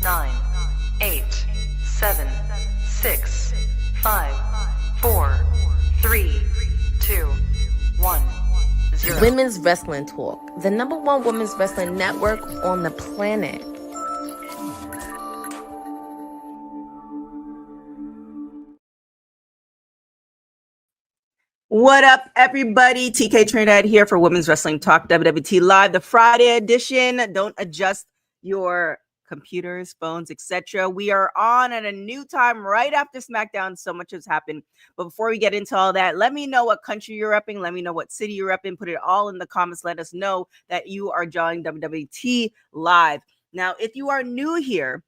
9, 8, 7, 6, 5, 4, 3, 2, 1, 0. Women's Wrestling Talk, the #1 women's wrestling network on the planet. What up, everybody? TK Trinidad here for Women's Wrestling Talk WWT Live, the Friday edition. Don't adjust your computers, phones, etc. We are on at a new time right after SmackDown. So much has happened. But before we get into all that, let me know what country you're repping. Let me know what city you're repping. Put it all in the comments. Let us know that you are joining WWT Live. Now, if you are new here,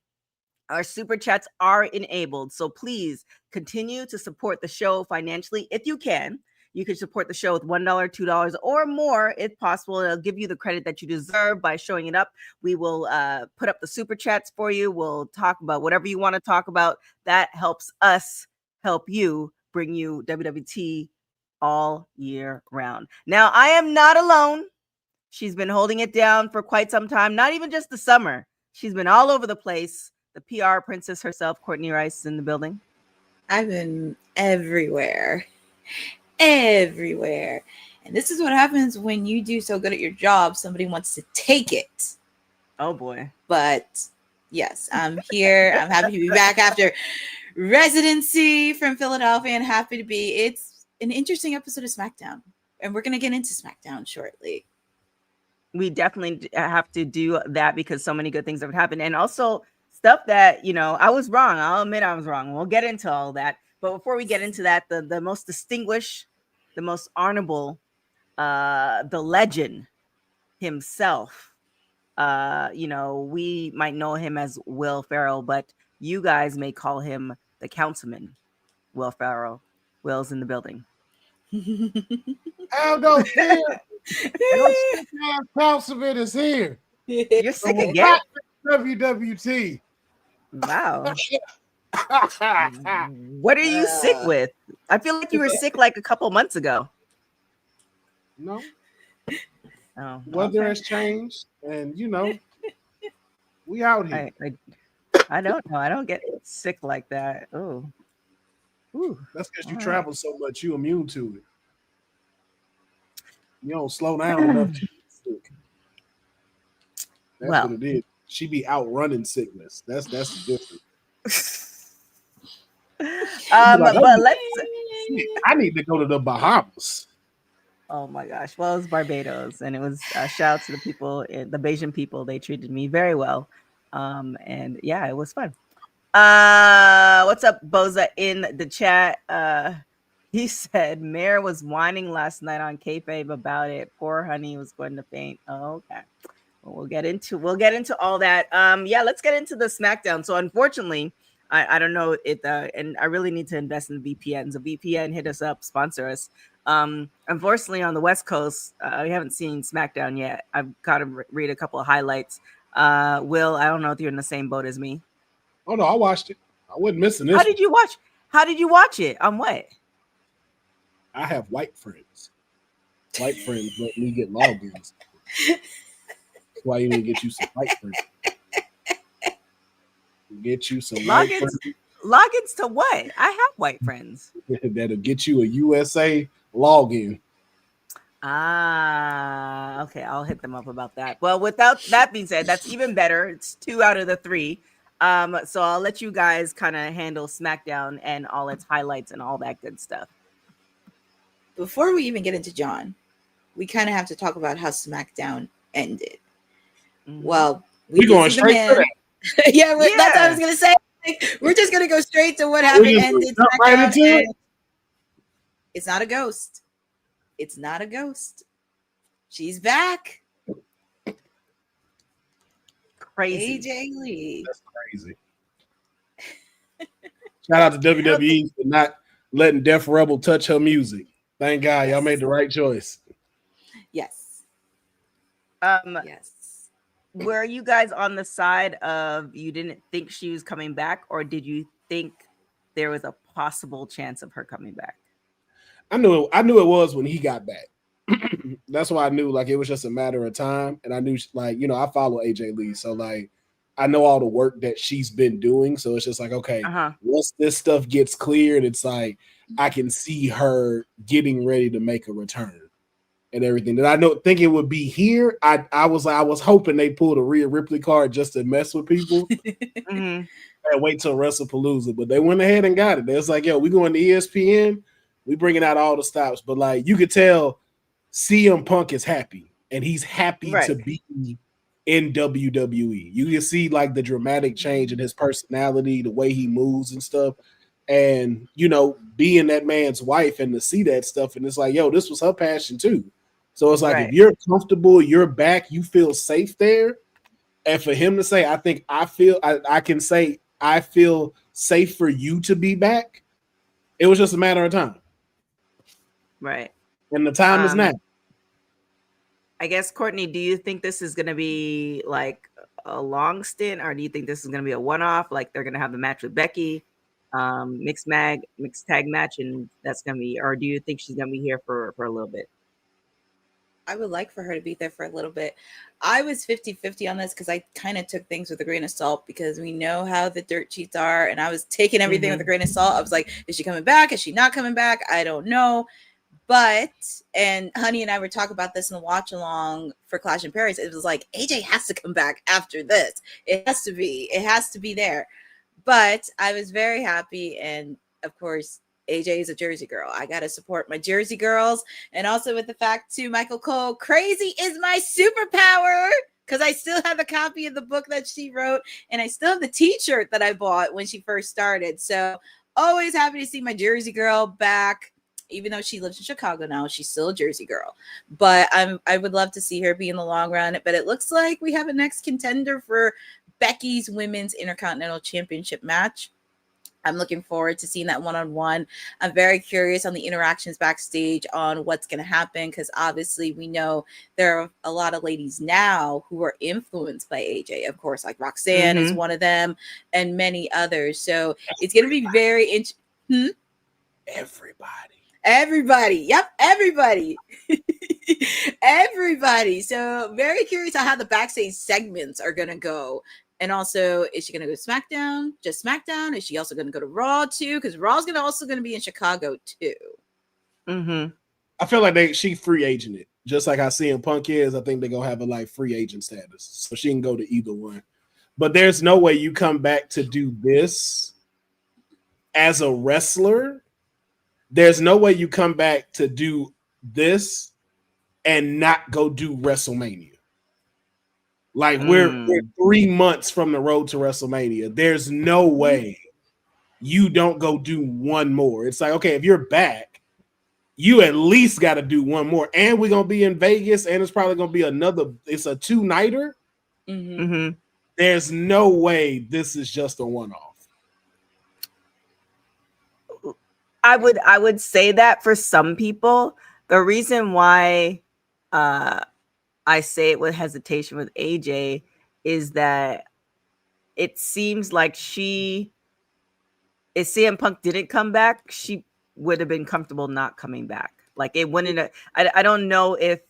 our super chats are enabled. So please continue to support the show financially if you can. You can support the show with $1, $2, or more if possible. It'll give you the credit that you deserve by showing it up. We will put up the super chats for you. We'll talk about whatever you want to talk about. That helps us help you, bring you WWT all year round. Now, I am not alone. She's been holding it down for quite some time, not even just the summer. She's been all over the place. The PR princess herself, Courtney Rice, is in the building. I've been everywhere. And this is what happens when you do so good at your job. Somebody wants to take it. Oh, boy. But yes, I'm here. I'm happy to be back after residency from Philadelphia and happy to be. It's an interesting episode of SmackDown. And we're going to get into SmackDown shortly. We definitely have to do that because so many good things have happened. And also stuff that, I was wrong. I'll admit I was wrong. We'll get into all that. But before we get into that, the most distinguished, the most honorable, the legend himself, we might know him as Will Ferrell, but you guys may call him the Councilman, Will Ferrell. Will's in the building. Aldo here. Your Councilman is here. You're sick again? WWT. Wow. What are you sick with? I feel like you were sick like a couple months ago. No. Oh, weather has changed, and we out here. I don't know. I don't get sick like that. Oh. That's because you travel so much. You immune to it. You don't slow down enough to get sick. That's what it is. She be outrunning sickness. That's the difference. But let's. I need to go to the Bahamas. Oh my gosh! Well, it was Barbados, and it was shout out to the people, the Bajan people. They treated me very well, and yeah, it was fun. What's up, Boza in the chat? He said Mare was whining last night on kayfabe about it. Poor honey was going to faint. Oh, okay. Well, we'll get into all that. Yeah, let's get into the SmackDown. So unfortunately, I don't know it, and I really need to invest in VPNs. A VPN, hit us up, sponsor us. Unfortunately, on the West Coast, we haven't seen SmackDown yet. I've got to read a couple of highlights. Will, I don't know if you're in the same boat as me. Oh no, I watched it. I wasn't missing this. How did you watch it? On what? I have white friends. White friends let me get logins. That's why you need to get you some white friends. Get you some logins. Logins to what? I have white friends. That'll get you a USA login. Okay. I'll hit them up about that. Well, without that being said, that's even better. It's 2 out of the 3. So I'll let you guys kind of handle SmackDown and all its highlights and all that good stuff. Before we even get into John, we kind of have to talk about how SmackDown ended. Mm-hmm. Well, we're going straight to that. yeah, that's what I was going to say. We're just going to go straight to what happened. Ended. Right into it. It's not a ghost. It's not a ghost. She's back. Crazy. AJ Lee. That's crazy. Shout out to WWE for not letting Def Rebel touch her music. Thank God, y'all made the right choice. Yes. Yes. Were you guys on the side of you didn't think she was coming back, or did you think there was a possible chance of her coming back? I knew it was when he got back. That's why I knew it was just a matter of time. And I knew I follow AJ Lee. So I know all the work that she's been doing. So it's just like, okay, once this stuff gets cleared, it's like I can see her getting ready to make a return and everything. That I think it would be here. I was hoping they pulled a Rhea Ripley card just to mess with people. And wait till WrestlePalooza, but they went ahead and got it. They was like, yo, we going to ESPN, we bringing out all the stops. But like you could tell CM Punk is happy, and he's happy to be in WWE. You can see like the dramatic change in his personality, the way he moves and stuff. And you know, being that man's wife and to see that stuff, and it's like, yo, this was her passion too. So it's like if you're comfortable, you're back, you feel safe there. And for him to say, I can say I feel safe for you to be back. It was just a matter of time. Right. And the time is now. I guess, Courtney, do you think this is going to be like a long stint, or do you think this is going to be a one-off? Like they're going to have the match with Becky, mixed tag match, and that's going to be, or do you think she's going to be here for a little bit? I would like for her to be there for a little bit. I was 50-50 on this because I kind of took things with a grain of salt because we know how the dirt sheets are, and I was taking everything with a grain of salt. I was like, is she coming back? Is she not coming back? I don't know. But, and Honey and I were talking about this in the watch along for Clash in Paris. It was like, AJ has to come back after this. It has to be there. But I was very happy. And of course, AJ is a Jersey girl. I got to support my Jersey girls. And also with the fact too, Michael Cole, crazy is my superpower. Because I still have a copy of the book that she wrote. And I still have the t-shirt that I bought when she first started. So always happy to see my Jersey girl back. Even though she lives in Chicago now, she's still a Jersey girl. But I would love to see her be in the long run. But it looks like we have a next contender for Becky's Women's Intercontinental Championship match. I'm looking forward to seeing that one-on-one. I'm very curious on the interactions backstage on what's going to happen because obviously we know there are a lot of ladies now who are influenced by AJ. Of course, like Roxanne is one of them and many others. So it's going to be very interesting. Everybody. Yep. Everybody. Everybody. So very curious on how the backstage segments are going to go. And also, is she going to go to SmackDown? Just SmackDown? Is she also going to go to Raw too? Because Raw's also going to be in Chicago too. I feel like she free agent it. Just like how CM Punk is, I think they're going to have a like free agent status. So she can go to either one. But there's no way you come back to do this as a wrestler. There's no way you come back to do this and not go do WrestleMania. Like we're 3 months from the road to WrestleMania. There's no way you don't go do one more. It's like, okay, if you're back, you at least got to do one more. And we're going to be in Vegas, and it's probably going to be it's a 2-nighter. There's no way this is just a one-off. I would say that for some people, the reason why I say it with hesitation with AJ is that it seems like if CM Punk didn't come back, she would have been comfortable not coming back. Like it wouldn't. I don't know if,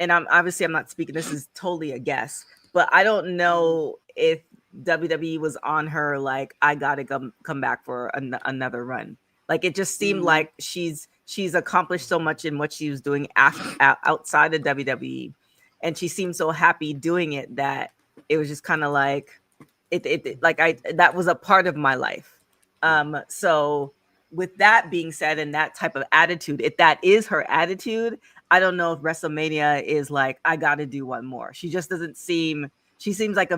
and I'm not speaking. This is totally a guess, but I don't know if WWE was on her like I gotta come back for another run. Like it just seemed like she's accomplished so much in what she was doing outside of WWE, and she seemed so happy doing it that it was just kind of like that was a part of my life. So with that being said, and that type of attitude, if that is her attitude, I don't know if WrestleMania is like I got to do one more. She just doesn't seem. She seems like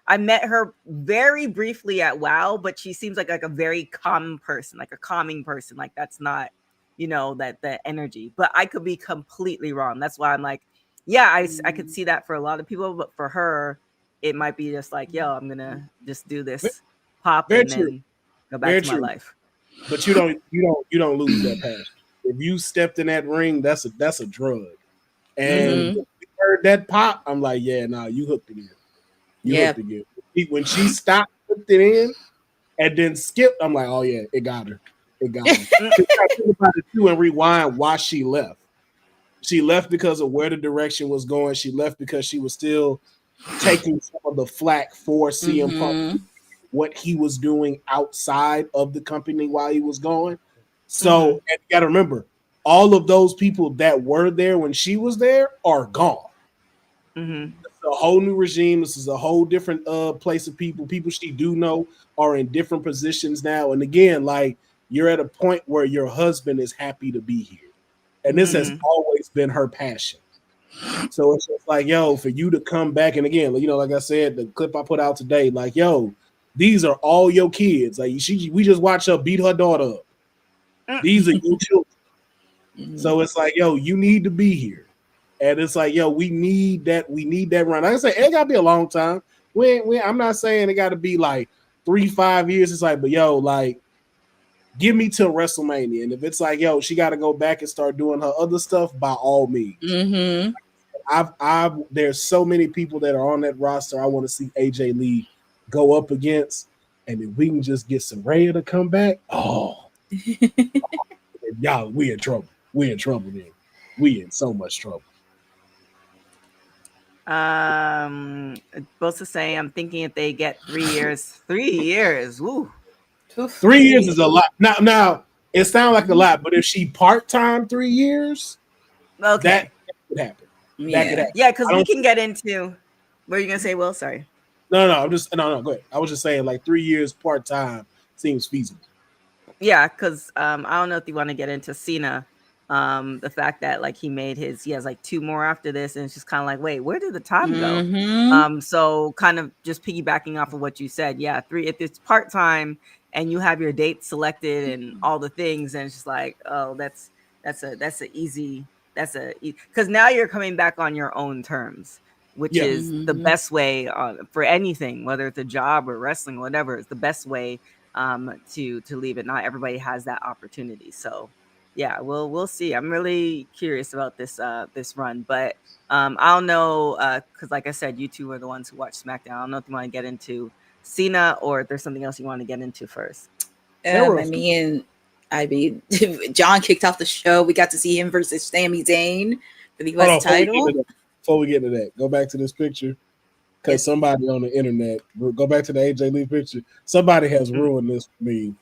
I met her very briefly at WoW, but she seems like a very calm person, like a calming person. Like that's not, that energy. But I could be completely wrong. That's why I'm like, yeah, I could see that for a lot of people, but for her, it might be just like, yo, I'm gonna just do this pop and then go back to my life. But you don't lose that passion. If you stepped in that ring, that's a drug. And we heard that pop, I'm like, yeah, no, you hooked it in. Hooked it in. When she stopped, hooked it in, and then skipped, I'm like, oh yeah, it got her. It got her. I think about it too and rewind why she left. She left because of where the direction was going. She left because she was still taking some of the flack for CM Punk, what he was doing outside of the company while he was gone. So and you got to remember, all of those people that were there when she was there are gone. It's a whole new regime. This is a whole different place of people. People she do know are in different positions now. And again, like, you're at a point where your husband is happy to be here. And this has always been her passion. So it's just like, yo, for you to come back, and again, you know, like I said, the clip I put out today, like, yo, these are all your kids. Like, we just watched her beat her daughter up. These are your children. So it's like, yo, you need to be here. And it's like, yo, we need that run. Like I say, it gotta be a long time. I'm not saying it gotta be like 3-5 years. It's like, but yo, like, give me till WrestleMania. And if it's like, yo, she got to go back and start doing her other stuff, by all means. There's so many people that are on that roster I want to see AJ Lee go up against. And if we can just get Saraya to come back, y'all, we in trouble. We in trouble then. We in so much trouble. Supposed to say, I'm thinking if they get 3 years, 3 years, woo. 3 years is a lot. Now it sounds like a lot, but if she part-time 3 years, that could happen. That could happen. Yeah, because we can get into. What are you gonna say, Will? Sorry. No. No. Go ahead. I was just saying, like, 3 years part-time seems feasible. Yeah, because I don't know if you want to get into Cena. The fact that, like, he has like 2 more after this, and it's just kind of like, wait, where did the time go? So kind of just piggybacking off of what you said, yeah, 3, if it's part-time and you have your date selected and all the things, and it's just like, oh, that's easy, because now you're coming back on your own terms, which is the best way for anything, whether it's a job or wrestling, whatever. It's the best way to leave it. Not everybody has that opportunity, so yeah, we'll see. I'm really curious about this run, but I don't know, because like I said, you two are the ones who watch SmackDown. I don't know if you want to get into Cena or if there's something else you want to get into first. I mean, John kicked off the show. We got to see him versus Sami Zayn for the US title. Before we get into that, go back to this picture, because somebody on the internet, go back to the AJ Lee picture. Somebody has ruined this for me.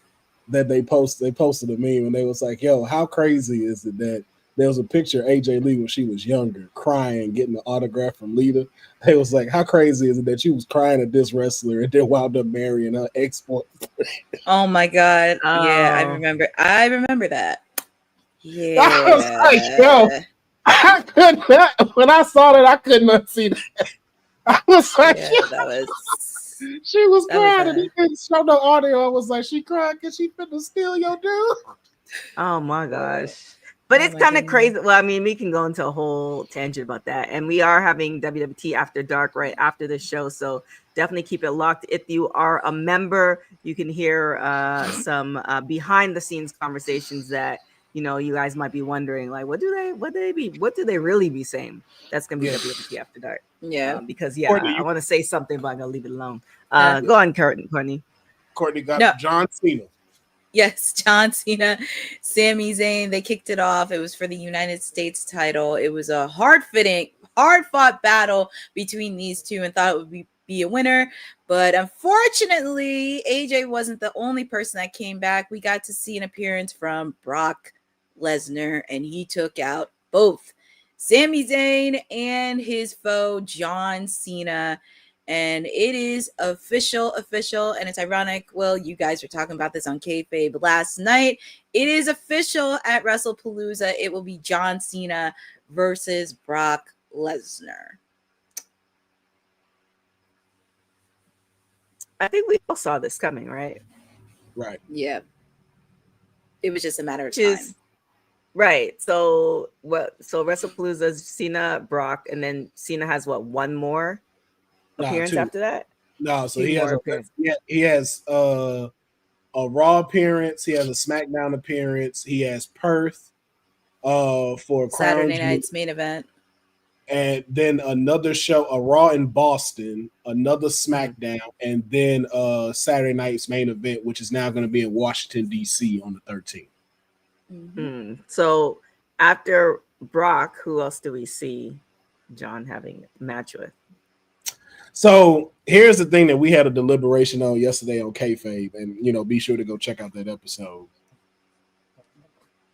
That they posted a meme, and they was like, yo, how crazy is it that there was a picture of AJ Lee when she was younger, crying, getting an autograph from Lita. They was like, how crazy is it that she was crying at this wrestler and then wound up marrying her ex-boyfriend? Oh my God. Yeah, I remember that. Yeah. I was like, yo, I could not, when I saw that, I could not see that. I was like, that was... She was crying and he couldn't show no audio. I was like, she cried because she finna steal your dude. Oh my gosh. But it's kind of crazy. Well, I mean, we can go into a whole tangent about that. And we are having WWT After Dark right after this show. So definitely keep it locked. If you are a member, you can hear some behind the scenes conversations that, you know, you guys might be wondering, like, what do they really be saying? That's gonna be WWT After Dark. Yeah, because I want to say something, but I'm gonna leave it alone. Go on, Courtney. Courtney got John Cena. Yes, John Cena, Sami Zayn. They kicked it off. It was for the United States title. It was a hard-fought battle between these two, and thought it would be a winner. But unfortunately, AJ wasn't the only person that came back. We got to see an appearance from Brock Lesnar, and he took out both Sami Zayn and his foe, John Cena. And it is official. And it's ironic. Well, you guys were talking about this on Kayfabe last night. It is official at WrestlePalooza. It will be John Cena versus Brock Lesnar. I think we all saw this coming, right? Right. Yeah. It was just a matter of time. Right. So WrestlePalooza's Cena, Brock, and then Cena has one more appearance after that? No, so he has a Raw appearance, he has a SmackDown appearance, he has Perth for Saturday night's main event. And then another show, a Raw in Boston, another SmackDown, and then Saturday night's main event, which is now going to be in Washington, D.C. on the 13th. Mm-hmm. So after Brock, who else do we see John having a match with? So here's the thing that we had a deliberation on yesterday on kayfabe, and be sure to go check out that episode.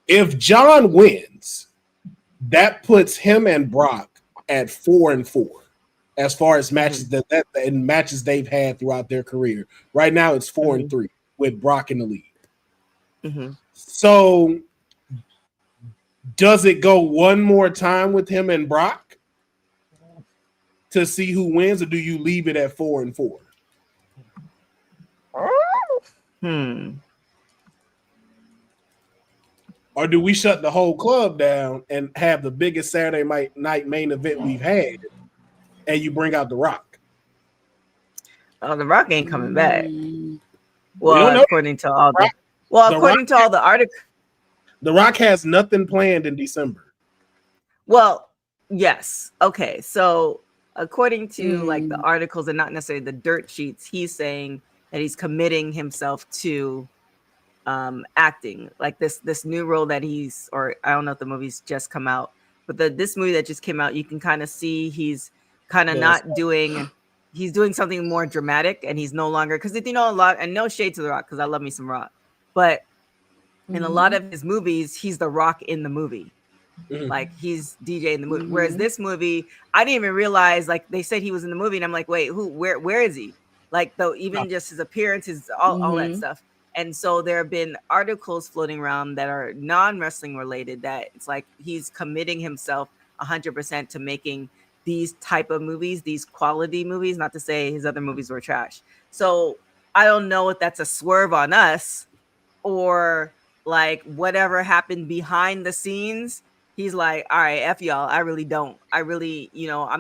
If John wins, that puts him and Brock at 4-4 as far as matches that matches they've had throughout their career. Right now, it's 4-3 with Brock in the lead. So, does it go one more time with him and Brock to see who wins, or do you leave it at 4-4? Or do we shut the whole club down and have the biggest Saturday night main event we've had, and you bring out The Rock? Oh, The Rock ain't coming back. Well, according to all the articles, The Rock has nothing planned in December. Well, yes. Okay. So according to like the articles and not necessarily the dirt sheets, he's saying that he's committing himself to acting, like this new role that or I don't know if the movie's just come out, but this movie that just came out, you can kind of see he's kind of he's doing something more dramatic, and he's no longer, because a lot, and no shade to The Rock, because I love me some Rock, but in a lot of his movies, he's the Rock in the movie. Like he's DJ in the movie. Whereas this movie, I didn't even realize, like they said he was in the movie, and I'm like, wait, where is he? Like though, even just his appearance, his all that stuff. And so there have been articles floating around that are non-wrestling related that it's like he's committing himself 100% to making these type of movies, these quality movies, not to say his other movies were trash. So I don't know if that's a swerve on us or like whatever happened behind the scenes. He's like, all right, F y'all. I'm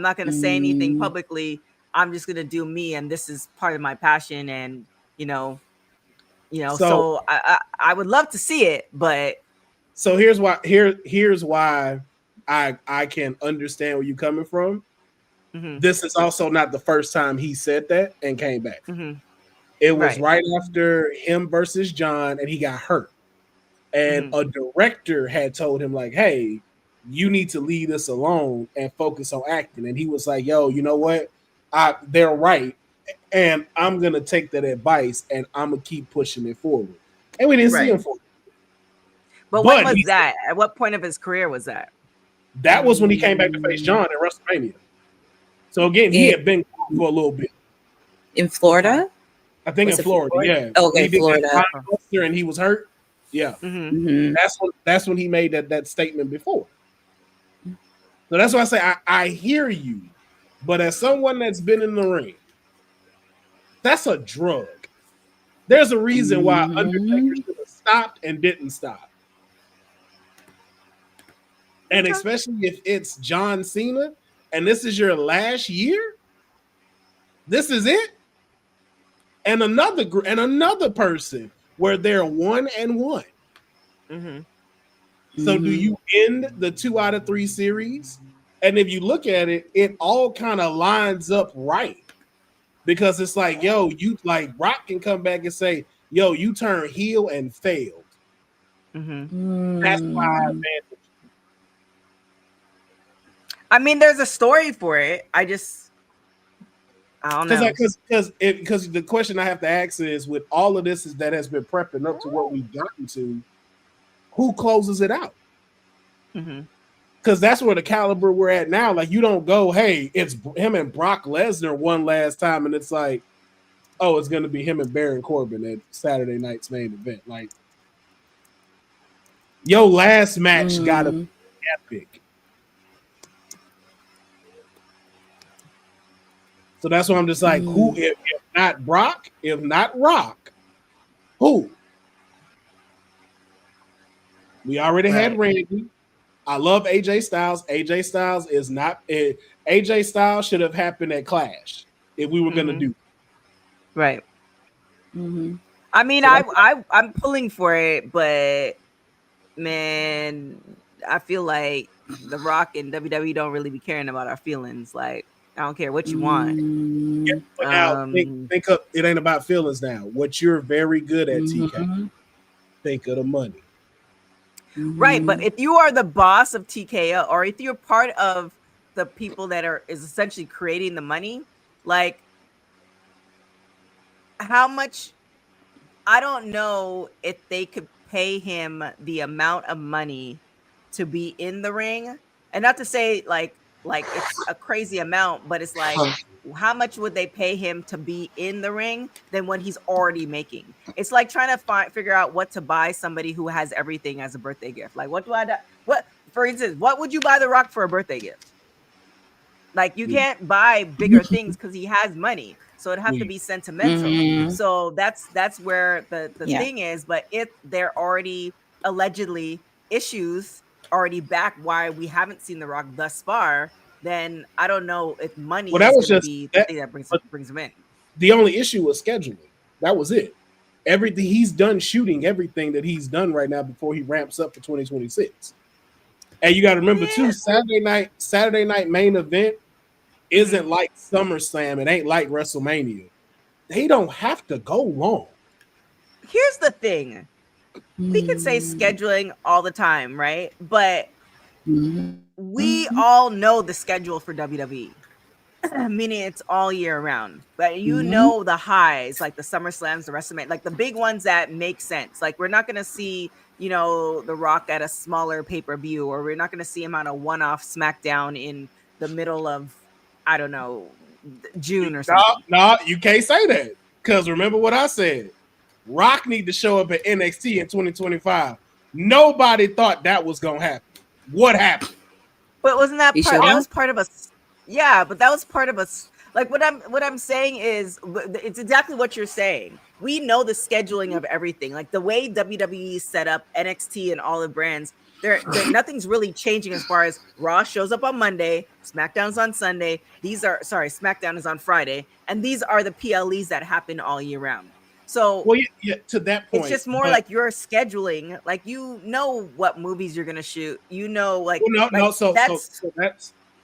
not going to say anything publicly. I'm just going to do me. And this is part of my passion. And, so I would love to see it, but. So here's why I can understand where you're coming from. This is also not the first time he said that and came back. It was right after him versus John, and he got hurt. And a director had told him, like, hey, you need to leave this alone and focus on acting. And he was like, yo, you know what? They're right. And I'm going to take that advice, and I'm going to keep pushing it forward. And we didn't see him for it. But when was that? At what point of his career was that? That was when he came back to face John at WrestleMania. So again, he had been for a little bit. In Florida? I think in Florida, yeah. Okay, Florida. And he was hurt. Yeah. That's when he made that statement before. So that's why I say I hear you. But as someone that's been in the ring, that's a drug. There's a reason why Undertaker should have stopped and didn't stop. And especially if it's John Cena and this is your last year, this is it. And another person where they're 1-1. So do you end the 2 out of 3 series? And if you look at it, it all kind of lines up right. Because it's like, yo, you like Rock can come back and say, yo, you turned heel and failed. That's why I mean, there's a story for it. I don't know. Because the question I have to ask is, with all of this that has been prepping up to what we've gotten to, who closes it out? Because that's where the caliber we're at now. Like, you don't go, hey, it's him and Brock Lesnar one last time, and it's like, oh, it's going to be him and Baron Corbin at Saturday night's main event. Like, yo, last match got to be epic. So that's why I'm just like, who, if not Brock, if not Rock, who? We already had Randy. I love AJ Styles. AJ Styles is not AJ Styles should have happened at Clash if we were gonna do. Right. I mean, I'm pulling for it, but man, I feel like The Rock and WWE don't really be caring about our feelings. Like, I don't care what you want. Yeah, but now think of it ain't about feelings now. What you're very good at, TK. Think of the money. Right, but if you are the boss of TKO, or if you're part of the people that is essentially creating the money, Like, how much? I don't know if they could pay him the amount of money to be in the ring, and not to say like it's a crazy amount, but it's like, how much would they pay him to be in the ring than what he's already making? It's like trying to figure out what to buy somebody who has everything as a birthday gift. Like, what do I do? What, for instance, what would you buy The Rock for a birthday gift? Like, you can't buy bigger things because he has money. So it'd have to be sentimental. So that's where the thing is. But if there already allegedly issues already back why we haven't seen The Rock thus far, then I don't know if money is going to be the thing that brings him in. The only issue was scheduling. That was it. Everything he's done shooting everything that he's done right now before he ramps up for 2026. And you got to remember too, Saturday night main event isn't like SummerSlam. It ain't like WrestleMania. They don't have to go long. Here's the thing. We could say scheduling all the time, right? But we all know the schedule for WWE. Meaning it's all year round. But you know the highs, like the SummerSlams, the WrestleMania, like the big ones that make sense. Like, we're not going to see, The Rock at a smaller pay-per-view, or we're not going to see him on a one-off SmackDown in the middle of, I don't know, June or something. No, you can't say that. Because remember what I said. Rock need to show up at NXT in 2025. Nobody thought that was going to happen. What happened? But wasn't that part? That was part of us. Yeah, but that was part of us. Like, what I'm saying is, it's exactly what you're saying. We know the scheduling of everything. Like, the way WWE set up NXT and all the brands, nothing's really changing as far as Raw shows up on Monday, SmackDown's on Sunday. SmackDown is on Friday, and these are the PLEs that happen all year round. So, to that point, it's just more like you're scheduling. Like, what movies you're gonna shoot.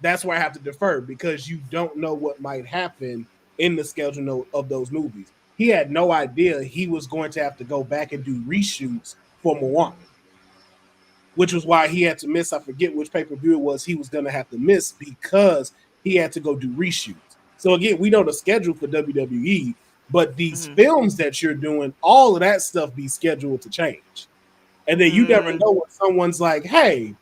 That's where I have to defer, because you don't know what might happen in the schedule of those movies. He had no idea he was going to have to go back and do reshoots for Moana, which was why he had to miss. I forget which pay-per-view it was he was going to have to miss, because he had to go do reshoots. So again, we know the schedule for WWE, but these films that you're doing, all of that stuff be scheduled to change. And then you never know when someone's like, hey,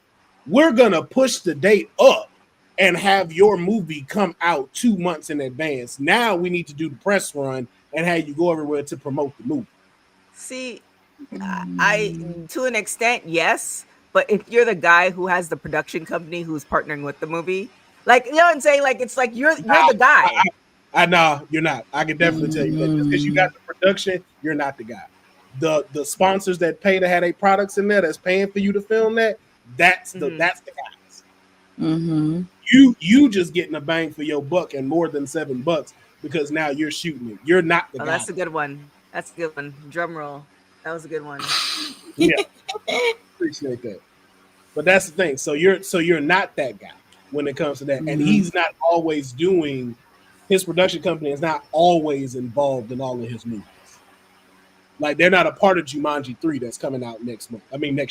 we're going to push the date up and have your movie come out 2 months in advance. Now we need to do the press run and have you go everywhere to promote the movie. See, I to an extent, yes. But if you're the guy who has the production company who's partnering with the movie, like, you know what I'm saying? Like, it's like you're the guy. I know you're not. I can definitely tell you that. Just because you got the production, you're not the guy. The sponsors that pay to have their products in there, that's paying for you to film that, that's the guys. You just getting a bang for your buck and more than $7 because now you're shooting it. You're not the guy. That's a good one. That's a good one. Drum roll. That was a good one. Yeah, appreciate that. But that's the thing. So you're not that guy when it comes to that, and he's not always doing. His production company is not always involved in all of his movies. Like, they're not a part of Jumanji 3 that's coming out next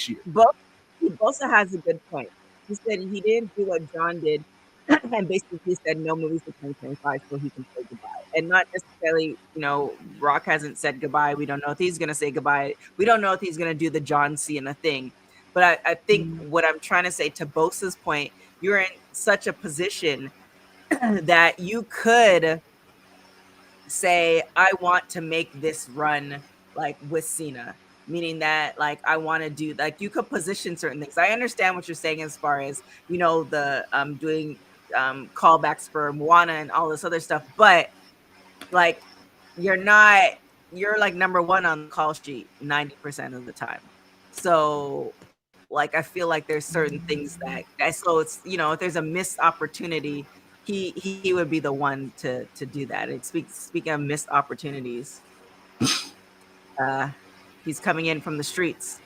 year. But he also has a good point. He said he didn't do what John did, and basically said no movies for 2025 so he can say goodbye. And not necessarily, Rock hasn't said goodbye. We don't know if he's going to say goodbye. We don't know if he's going to do the John Cena thing. But I think what I'm trying to say, to Bosa's point, you're in such a position that you could say, I want to make this run like with Cena. Meaning that, like, I want to do, like, you could position certain things. I understand what you're saying as far as, the doing callbacks for Moana and all this other stuff. But, like, you're like number one on the call sheet 90% of the time. So, like, I feel like there's certain things that, so it's, if there's a missed opportunity, he would be the one to do that. And speaking of missed opportunities, he's coming in from the streets.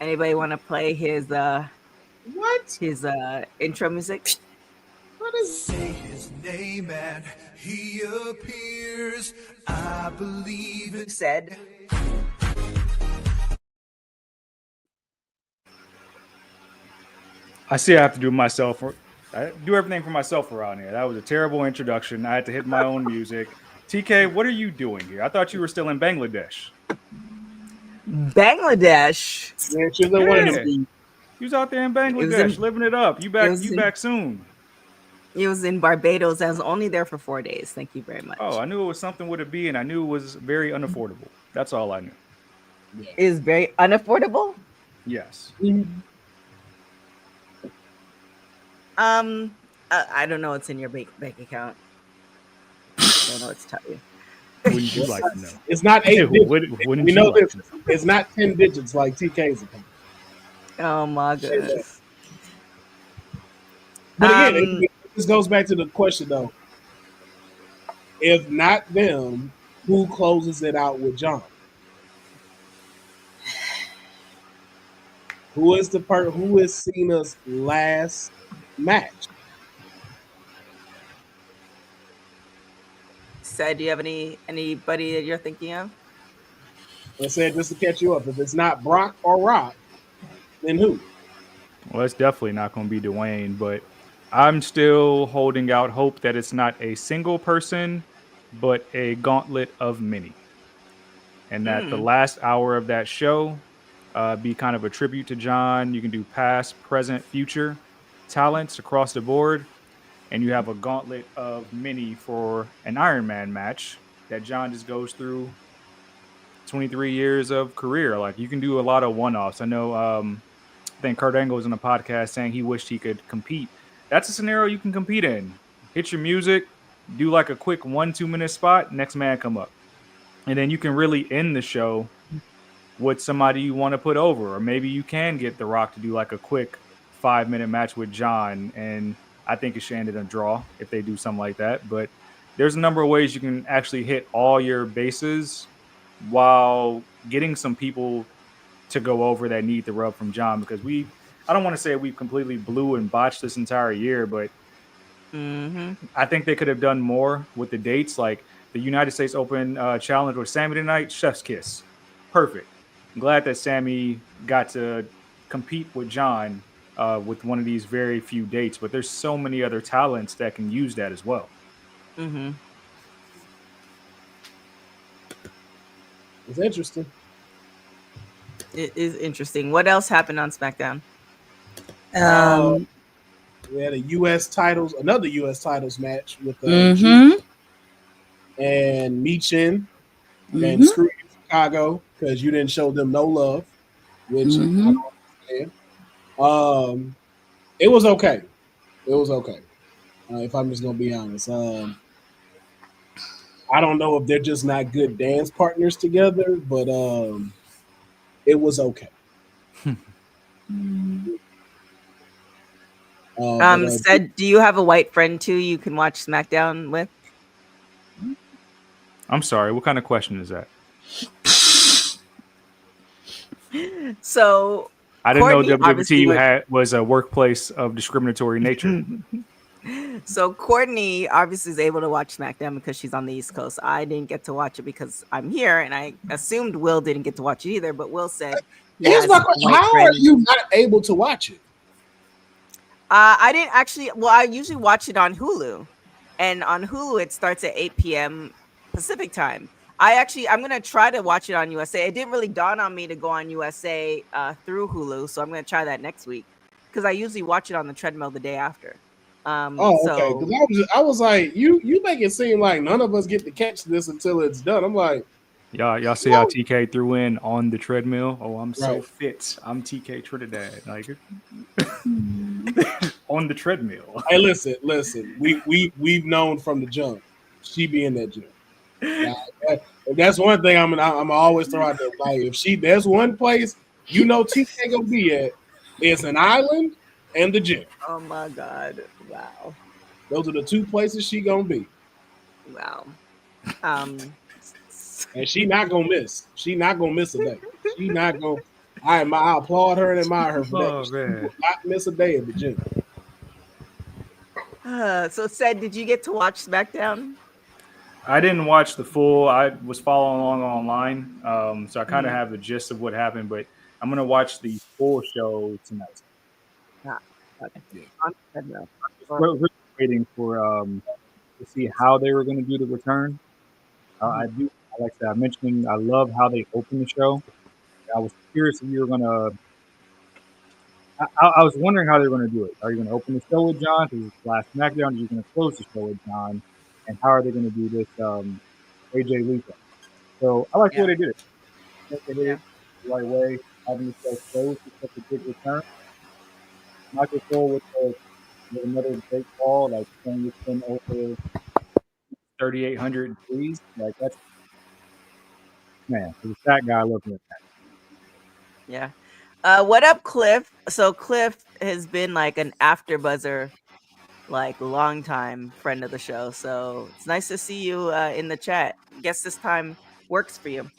Anybody want to play his his intro music? What is say his name and he appears? I believe it said. I see I have to do myself I do everything for myself around here. That was a terrible introduction. I had to hit my own music. TK, what are you doing here? I thought you were still in Bangladesh. Bangladesh. Yeah, she's in one of them. You was out there in Bangladesh, living it up. You back soon. It was in Barbados. I was only there for 4 days. Thank you very much. Oh, I knew it was something with a B, and I knew it was very unaffordable. That's all I knew. Yeah. It is very unaffordable? Yes. I don't know what's in your bank account. I don't know what to tell you. Wouldn't you like to know? It's not 8 digits. We know this. It's not 10 digits like TK's account. Oh my goodness. But again, this goes back to the question though. If not them, who closes it out with John? Who is the person who is Cena's last match? Said, do you have anybody that you're thinking of? I said just to catch you up. If it's not Brock or Rock, then who? Well, it's definitely not going to be Dwayne, but I'm still holding out hope that it's not a single person, but a gauntlet of many. And that the last hour of that show be kind of a tribute to John. You can do past, present, future talents across the board. And you have a gauntlet of many for an Iron Man match that John just goes through 23 years of career. Like, you can do a lot of one-offs. I know, I think Kurt Angle was on a podcast saying he wished he could compete. That's a scenario you can compete in. Hit your music, do like a quick 1-2 minute spot, next man come up. And then you can really end the show with somebody you want to put over. Or maybe you can get The Rock to do like a quick 5-minute match with John, and I think it should end in a draw if they do something like that. But there's a number of ways you can actually hit all your bases while getting some people to go over that need the rub from John, because I don't want to say we completely blew and botched this entire year, but I think they could have done more with the dates. Like the United States Open Challenge with Sammy tonight, chef's kiss. Perfect. I'm glad that Sammy got to compete with John with one of these very few dates, but there's so many other talents that can use that as well. It's interesting. It is interesting. What else happened on SmackDown? We had another U.S. titles match with and Michin and screw you, Chicago, because you didn't show them no love, which I don't understand. It was okay. If I'm just gonna be honest, I don't know if they're just not good dance partners together, but it was okay. Said, do you have a white friend too you can watch SmackDown with? I'm sorry, what kind of question is that? So I didn't know WWT was a workplace of discriminatory nature. So Courtney obviously is able to watch SmackDown because she's on the East Coast. I didn't get to watch it because I'm here, and I assumed Will didn't get to watch it either. But Will said, "Here's my question: how are you not able to watch it?" I didn't actually. Well, I usually watch it on Hulu, and on Hulu it starts at 8 p.m. Pacific time. I'm gonna try to watch it on USA. It didn't really dawn on me to go on USA through Hulu, so I'm gonna try that next week because I usually watch it on the treadmill the day after. Okay. Because I was like, you make it seem like none of us get to catch this until it's done. I'm like, y'all see how TK threw in on the treadmill? Oh, I'm so fit. I'm TK Trinidad. Like on the treadmill. Hey, listen. We've known from the jump. She be in that gym. That's one thing I'm always throw out there. Like if there's one place TK gonna be at, it's an island and the gym. Oh my God! Wow. Those are the two places she gonna be. Wow. And she not gonna miss. She not gonna miss a day. She not gonna. I applaud her and admire her for that. She will not miss a day at the gym. So, Said, did you get to watch SmackDown? I didn't watch the full. I was following along online, so I kind of have the gist of what happened. But I'm gonna watch the full show tonight. We're waiting for to see how they were going to do the return. I do, like I said, I mentioned, I love how they opened the show. I was curious if you were going to. I was wondering how they were going to do it. Are you going to open the show with John? Because it's last SmackDown. Are you going to close the show with John? And how are they going to do this AJ Lita? So I like the way they did it. I think they did it the right way. Having the show closed is such a big return. Michael Cole with another great ball, like playing this thing over 3,800 degrees. Like that's man, for the fat guy looking at that. Yeah. What up, Cliff? So Cliff has been like an after buzzer, like long time friend of the show. So it's nice to see you in the chat. Guess this time works for you.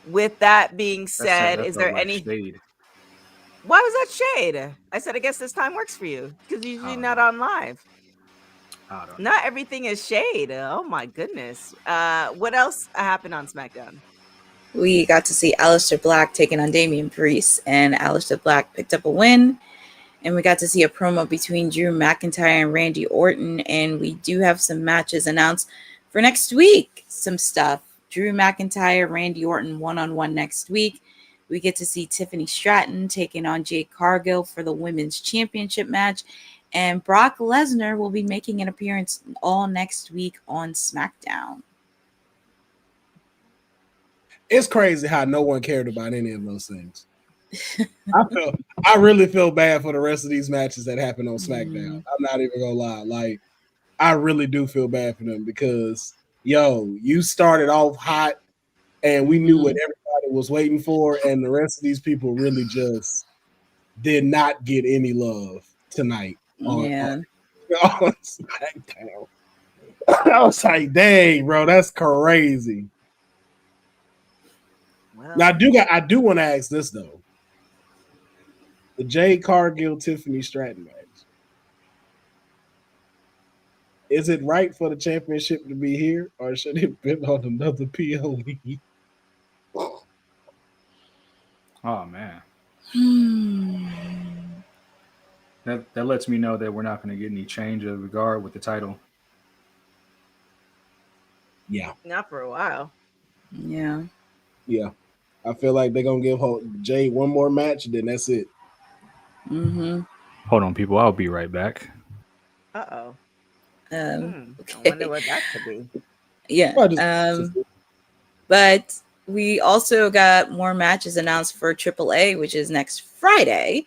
With that being said, is there any shade? Why was that shade? I said I guess this time works for you because you're usually not on live. Not everything is shade. Oh my goodness. What else happened on SmackDown? We got to see Aleister Black taking on Damian Priest, and Aleister Black picked up a win. And we got to see a promo between Drew McIntyre and Randy Orton. And we do have some matches announced for next week. Some stuff. Drew McIntyre, Randy Orton one-on-one next week. We get to see Tiffany Stratton taking on Jade Cargill for the Women's Championship match. And Brock Lesnar will be making an appearance all next week on SmackDown. It's crazy how no one cared about any of those things. I really feel bad for the rest of these matches that happen on SmackDown. I'm not even gonna lie. Like, I really do feel bad for them because, you started off hot and we knew what everybody was waiting for, and the rest of these people really just did not get any love tonight on SmackDown. I was like, dang, bro, that's crazy. Well, now I do want to ask this though. The Jade Cargill Tiffany Stratton match. Is it right for the championship to be here, or should it be on another PLE? Oh man. That lets me know that we're not going to get any change of regard with the title. Yeah. Not for a while. Yeah. Yeah. I feel like they're going to give Jade one more match, and then that's it. Hold on, people. I'll be right back. Uh-oh. Okay. I wonder what that could be. Yeah. But we also got more matches announced for AAA, which is next Friday.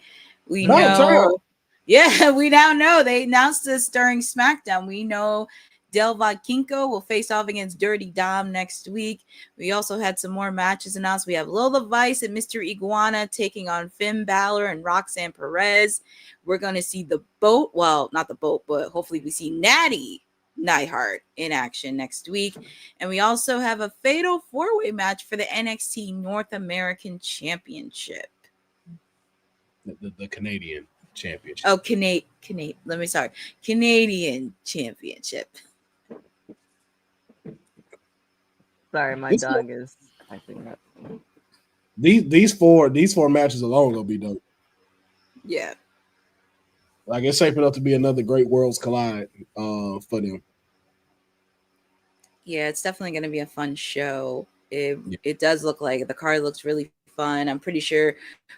We know. Yeah, we now know. They announced this during SmackDown. We know Del Vodkinko will face off against Dirty Dom next week. We also had some more matches announced. We have Lola Vice and Mr. Iguana taking on Finn Balor and Roxanne Perez. We're going to see the Boat. Well, not the Boat, but hopefully we see Natty Neidhart in action next week. And we also have a fatal four-way match for the NXT North American Championship. The Canadian Championship. Oh, Canadian Championship. Sorry, my dog is acting up. These four matches alone gonna be dope. Yeah. Like, it's shaping up to be another great Worlds Collide for them. Yeah, it's definitely going to be a fun show. It does look like the card looks really fun. I'm pretty sure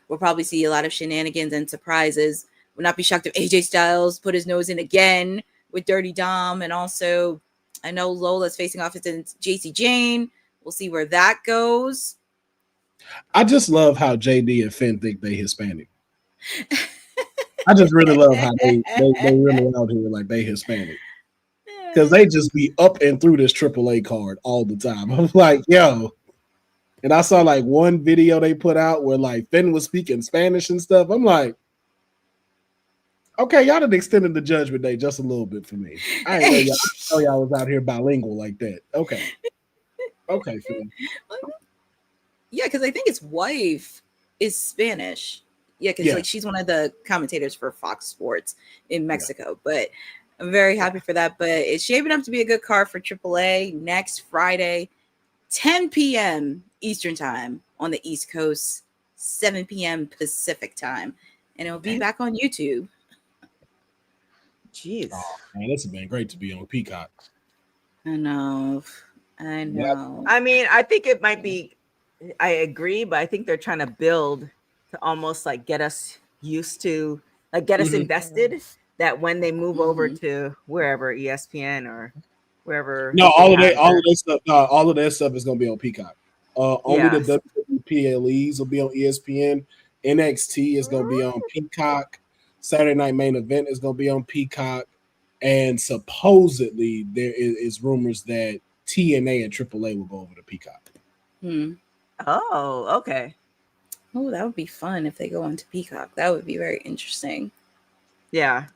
we'll probably see a lot of shenanigans and surprises. Would not be shocked if AJ Styles put his nose in again with Dirty Dom. And also, I know Lola's facing off against JC Jane. We'll see where that goes. I just love how JD and Finn think they Hispanic. I just really love how they really out here like they Hispanic. Because they just be up and through this AAA card all the time. I'm like, yo. And I saw like one video they put out where like Finn was speaking Spanish and stuff. I'm like, okay, y'all done extended the Judgment Day just a little bit for me. I didn't know y'all was out here bilingual like that. Okay. Okay, Finn. Yeah, because I think his wife is Spanish. Yeah, because like she's one of the commentators for Fox Sports in Mexico. But I'm very happy for that. But it's shaping up to be a good card for AAA next Friday, 10 p.m. Eastern time on the East Coast, 7 p.m. Pacific time, and it'll be back on YouTube. Jeez. Oh, man, this has been great to be on Peacock. I know. Yep. I mean, I think it might be, I agree, but I think they're trying to build to almost like get us used to, like get us invested, that when they move over to wherever, ESPN or wherever. No, all of that stuff is gonna be on Peacock. Only the WWPLEs will be on ESPN. NXT is gonna be on Peacock. Saturday Night Main Event is gonna be on Peacock, and supposedly there is rumors that TNA and AAA will go over to Peacock. Oh, okay. Oh, that would be fun if they go onto Peacock. That would be very interesting. Yeah.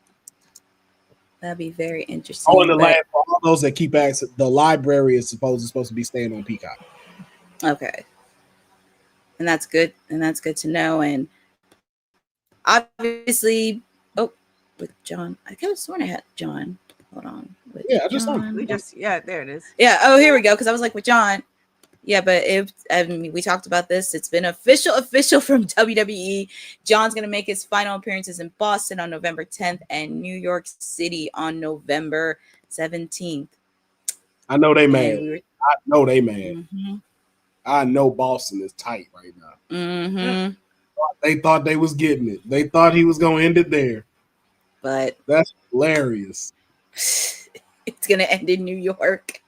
That'd be very interesting. Oh, and for all those that keep asking, the library is supposed to be staying on Peacock. Okay. And that's good. And that's good to know. And obviously, with John, I could have sworn I had John. Hold on. Yeah, there it is. Yeah. Oh, here we go. Because I was like with John. Yeah, but we talked about this. It's been official from WWE. John's going to make his final appearances in Boston on November 10th and New York City on November 17th. I know they mad. I know Boston is tight right now. They thought they was getting it. They thought he was going to end it there. But that's hilarious. It's going to end in New York.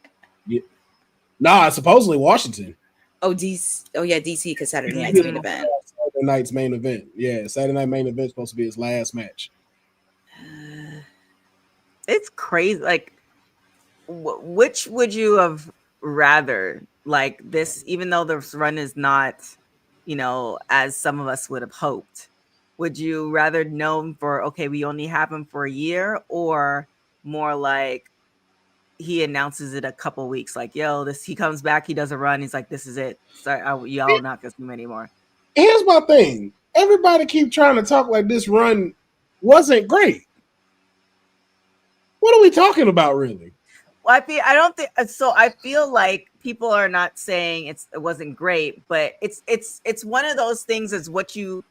Yeah. Nah, supposedly Washington. Oh, DC. Oh, yeah, DC, because Saturday night's main event. Saturday night's main event. Yeah, Saturday night main event is supposed to be his last match. It's crazy. Like, which would you have rather? Like this, even though this run is not, as some of us would have hoped, would you rather know him for, okay, we only have him for a year, or more like he announces it a couple weeks, like, yo, he comes back, he does a run, he's like, this is it. Sorry, y'all not gonna see me anymore. Here's my thing. Everybody keep trying to talk like this run wasn't great. What are we talking about, really? Well, I feel like people are not saying it wasn't great, but it's one of those things is what you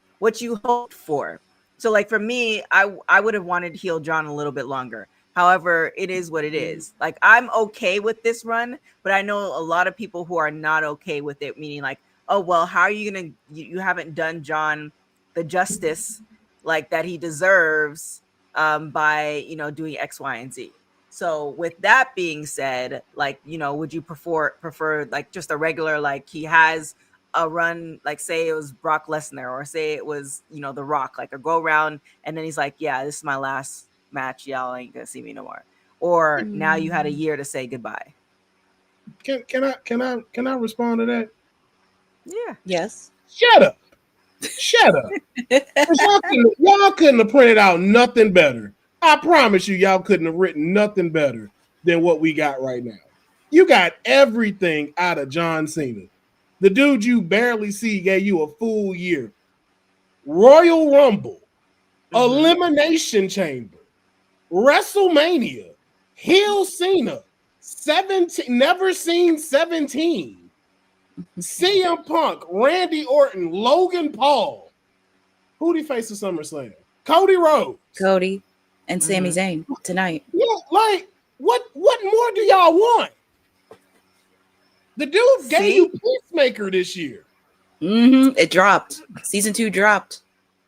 hoped for. So like for me, I would have wanted to heal John a little bit longer. However, it is what it is. Like, I'm okay with this run, but I know a lot of people who are not okay with it, meaning like, oh, well, how are you going to, you haven't done John the justice like that he deserves by, doing X, Y, and Z. So with that being said, like, would you prefer like just a regular, like he has a run, like say it was Brock Lesnar, or say it was, The Rock, like a go around, and then he's like, yeah, this is my last match, y'all ain't gonna see me no more, or now you had a year to say goodbye. Can I respond to that? Yeah. Yes. Shut up. Y'all couldn't have printed out nothing better. I promise y'all couldn't have written nothing better than what we got right now. You got everything out of John Cena. The dude you barely see gave you a full year. Royal Rumble, Elimination Chamber, WrestleMania, heel Cena, 17, never seen 17, CM Punk, Randy Orton, Logan Paul. Who'd he face at SummerSlam? Cody Rhodes. Cody and Sami Zayn tonight. Yeah, like what more do y'all want? The dude gave you Peacemaker this year. It dropped. Season 2 dropped.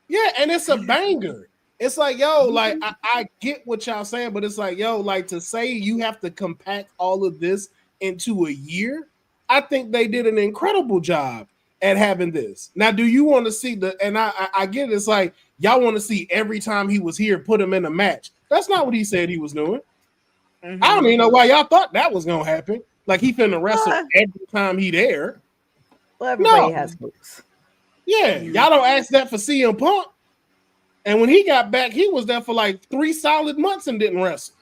Yeah, and it's a banger. It's like, yo, like I get what y'all saying, but it's like, yo, like to say you have to compact all of this into a year, I think they did an incredible job at having this. Now, do you want to see and I get it, it's like y'all want to see every time he was here, put him in a match. That's not what he said he was doing. I don't even know why y'all thought that was gonna happen. Like he finna wrestle every time he there. Well, everybody has hopes. Yeah, y'all don't ask that for CM Punk. And when he got back, he was there for like 3 solid months and didn't wrestle.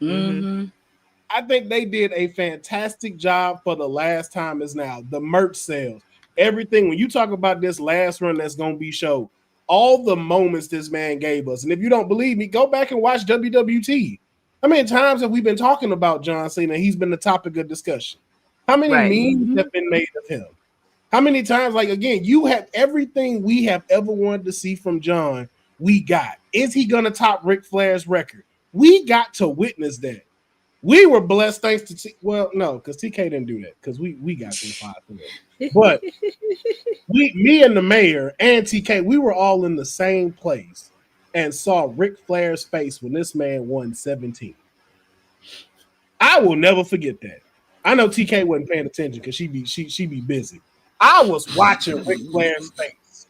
I think they did a fantastic job for the last time is now. The merch sales, everything. When you talk about this last run that's going to be shown, all the moments this man gave us. And if you don't believe me, go back and watch WWT. How many times have we been talking about John Cena? He's been the topic of discussion. How many memes have been made of him? How many times, like, again, you have everything we have ever wanted to see from John, we got. Is he going to top Ric Flair's record? We got to witness that. We were blessed thanks to well, no, because TK didn't do that because we got through 5 for that. But me and the mayor and TK, we were all in the same place and saw Ric Flair's face when this man won 17. I will never forget that. I know TK wasn't paying attention because she be busy. I was watching Ric Flair's face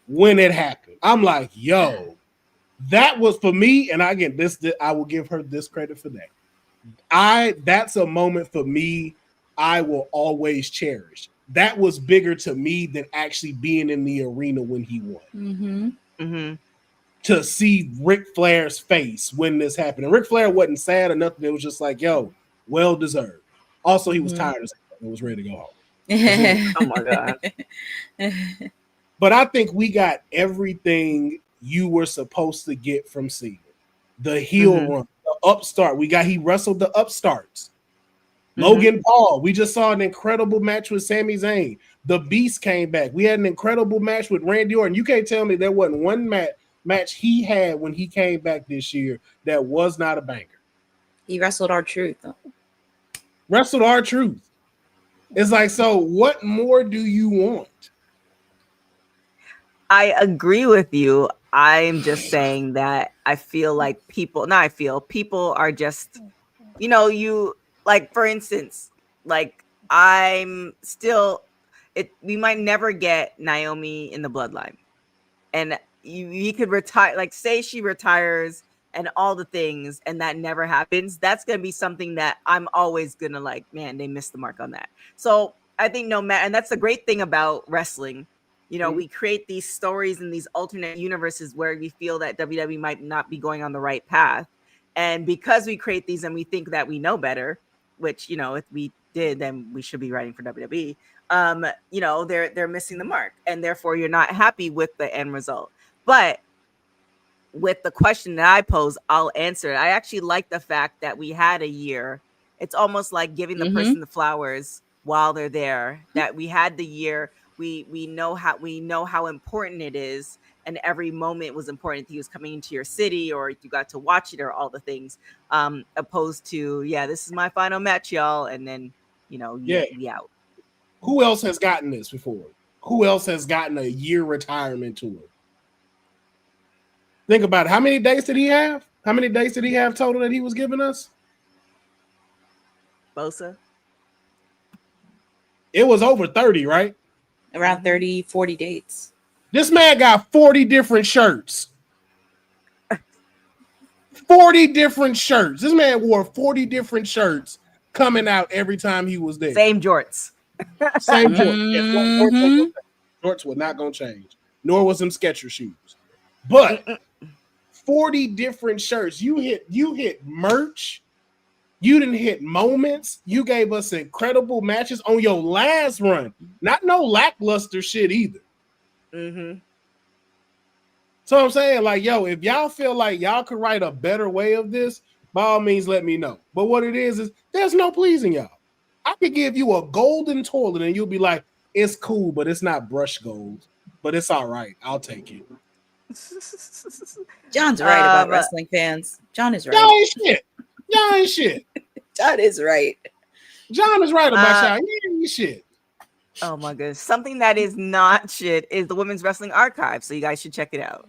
when it happened. I'm like, yo, that was for me. And again, this I will give her this credit for that. That's a moment for me I will always cherish. That was bigger to me than actually being in the arena when he won. Mm-hmm. Mm-hmm. To see Ric Flair's face when this happened. And Ric Flair wasn't sad or nothing. It was just like, yo, well deserved. Also, he was tired as hell and was ready to go home. Oh my God. But I think we got everything you were supposed to get from Cena. The heel run, the upstart. He wrestled the upstarts. Logan Paul. We just saw an incredible match with Sami Zayn. The Beast came back. We had an incredible match with Randy Orton. You can't tell me there wasn't one match he had when he came back this year that was not a banger. He wrestled R-Truth. Wrestled R-Truth. It's like, so what more do you want? I agree with you. I'm just saying that I feel like people are just, you like, for instance, like we might never get Naomi in the bloodline. And you could retire, like say she retires and all the things, and that never happens. That's going to be something that I'm always going to like, man, they missed the mark on that. So I think no matter, and that's the great thing about wrestling. We create these stories and these alternate universes where we feel that WWE might not be going on the right path. And because we create these and we think that we know better, which, if we did, then we should be writing for WWE. They're missing the mark, and therefore you're not happy with the end result. But with the question that I pose, I'll answer it. I actually like the fact that we had a year. It's almost like giving the person the flowers while they're there, that we had the year. We know how important it is, and every moment was important. He was coming into your city, or you got to watch it, or all the things, opposed to, this is my final match, y'all, and then we out. Who else has gotten this before? Who else has gotten a year retirement tour? Think about it. How many days did he have? How many days did he have total that he was giving us? Bosa? It was over 30, right? Around 30, 40 dates. This man got 40 different shirts. 40 different shirts. This man wore 40 different shirts coming out every time he was there. Same jorts. Same jorts. Jorts were not going to change. Nor was them Skechers shoes. But 40 different shirts. You hit merch. You didn't hit moments. You gave us incredible matches on your last run. Not no lackluster shit either. So I'm saying, like, yo, if y'all feel like y'all could write a better way of this, by all means, let me know. But what it is there's no pleasing y'all. I could give you a golden toilet and you'll be like, it's cool, but it's not brush gold. But it's all right. I'll take it. John's right about wrestling fans. John is right. Y'all ain't shit. Y'all ain't shit. John is right. John is right about y'all. You ain't shit. Oh my goodness. Something that is not shit is the Women's Wrestling Archive. So you guys should check it out.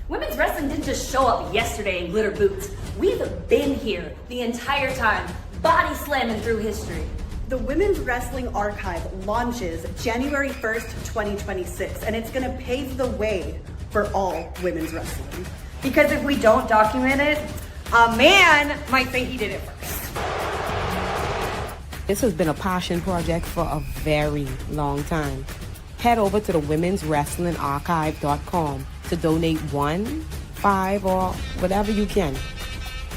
Women's wrestling didn't just show up yesterday in glitter boots. We've been here the entire time, body slamming through history. The Women's Wrestling Archive launches January 1st, 2026, and it's gonna pave the way for all women's wrestling. Because if we don't document it, a man might say he did it first. This has been a passion project for a very long time. Head over to the womenswrestlingarchive.com to donate $1, $5, or whatever you can.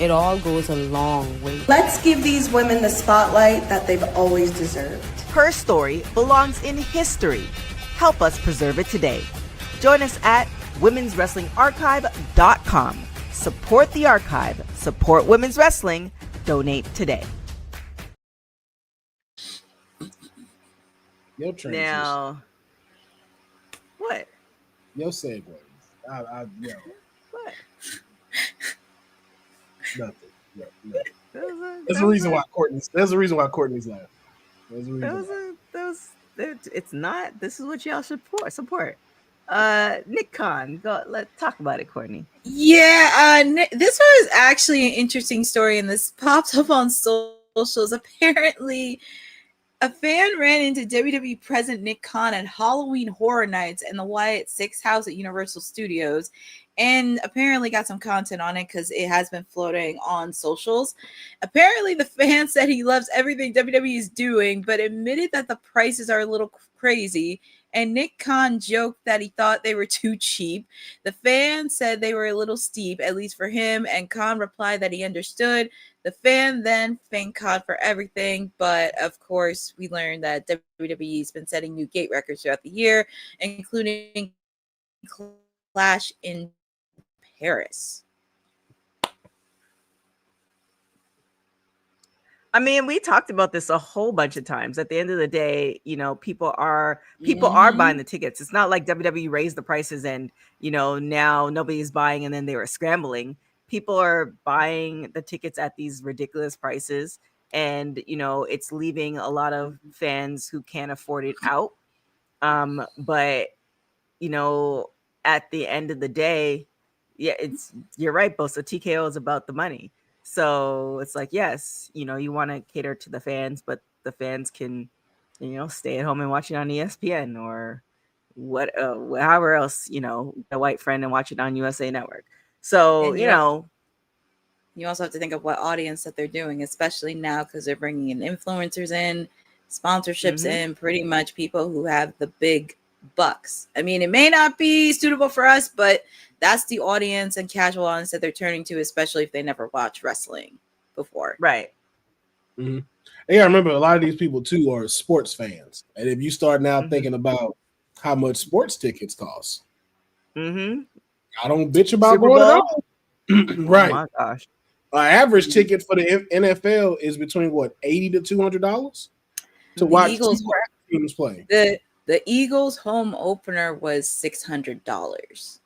It all goes a long way. Let's give these women the spotlight that they've always deserved. Her story belongs in history. Help us preserve it today. Join us at womenswrestlingarchive.com. Support the archive. Support women's wrestling. Donate today. Your transition. Now, what? Your segues. What? Nothing. No. There's a reason why Courtney's. There's a reason why Courtney's laughing. There's a reason. It's not. This is what y'all should support. Nick Khan, let's talk about it, Courtney. Yeah, this was actually an interesting story, and this popped up on socials. Apparently, a fan ran into WWE President Nick Khan at Halloween Horror Nights in the Wyatt Six house at Universal Studios, and apparently got some content on it because it has been floating on socials. Apparently, the fan said he loves everything WWE is doing, but admitted that the prices are a little crazy. And Nick Khan joked that he thought they were too cheap. The fan said they were a little steep, at least for him, and Khan replied that he understood. The fan then thanked Khan for everything, but of course, we learned that WWE's been setting new gate records throughout the year, including Clash in Paris. I mean, we talked about this a whole bunch of times. At the end of the day, people are buying the tickets. It's not like WWE raised the prices and, now nobody's buying and then they were scrambling. People are buying the tickets at these ridiculous prices, and, it's leaving a lot of fans who can't afford it out. But, at the end of the day, yeah, you're right, Bo. So TKO is about the money. So it's like, yes, you want to cater to the fans, but the fans can, stay at home and watch it on ESPN or however else, a white friend and watch it on USA Network. So, you also have to think of what audience that they're doing, especially now because they're bringing in influencers in, sponsorships in, pretty much people who have the big bucks. I mean, it may not be suitable for us, but that's the audience and casual audience that they're turning to, especially if they never watched wrestling before. Right. Mm-hmm. And yeah, remember, a lot of these people too are sports fans, and if you start now thinking about how much sports tickets cost, I don't bitch about Super going at Bowl? all. Right. Oh my gosh. An average ticket for the NFL is between what, $80 to $200 to watch Eagles teams play. The Eagles home opener was $600.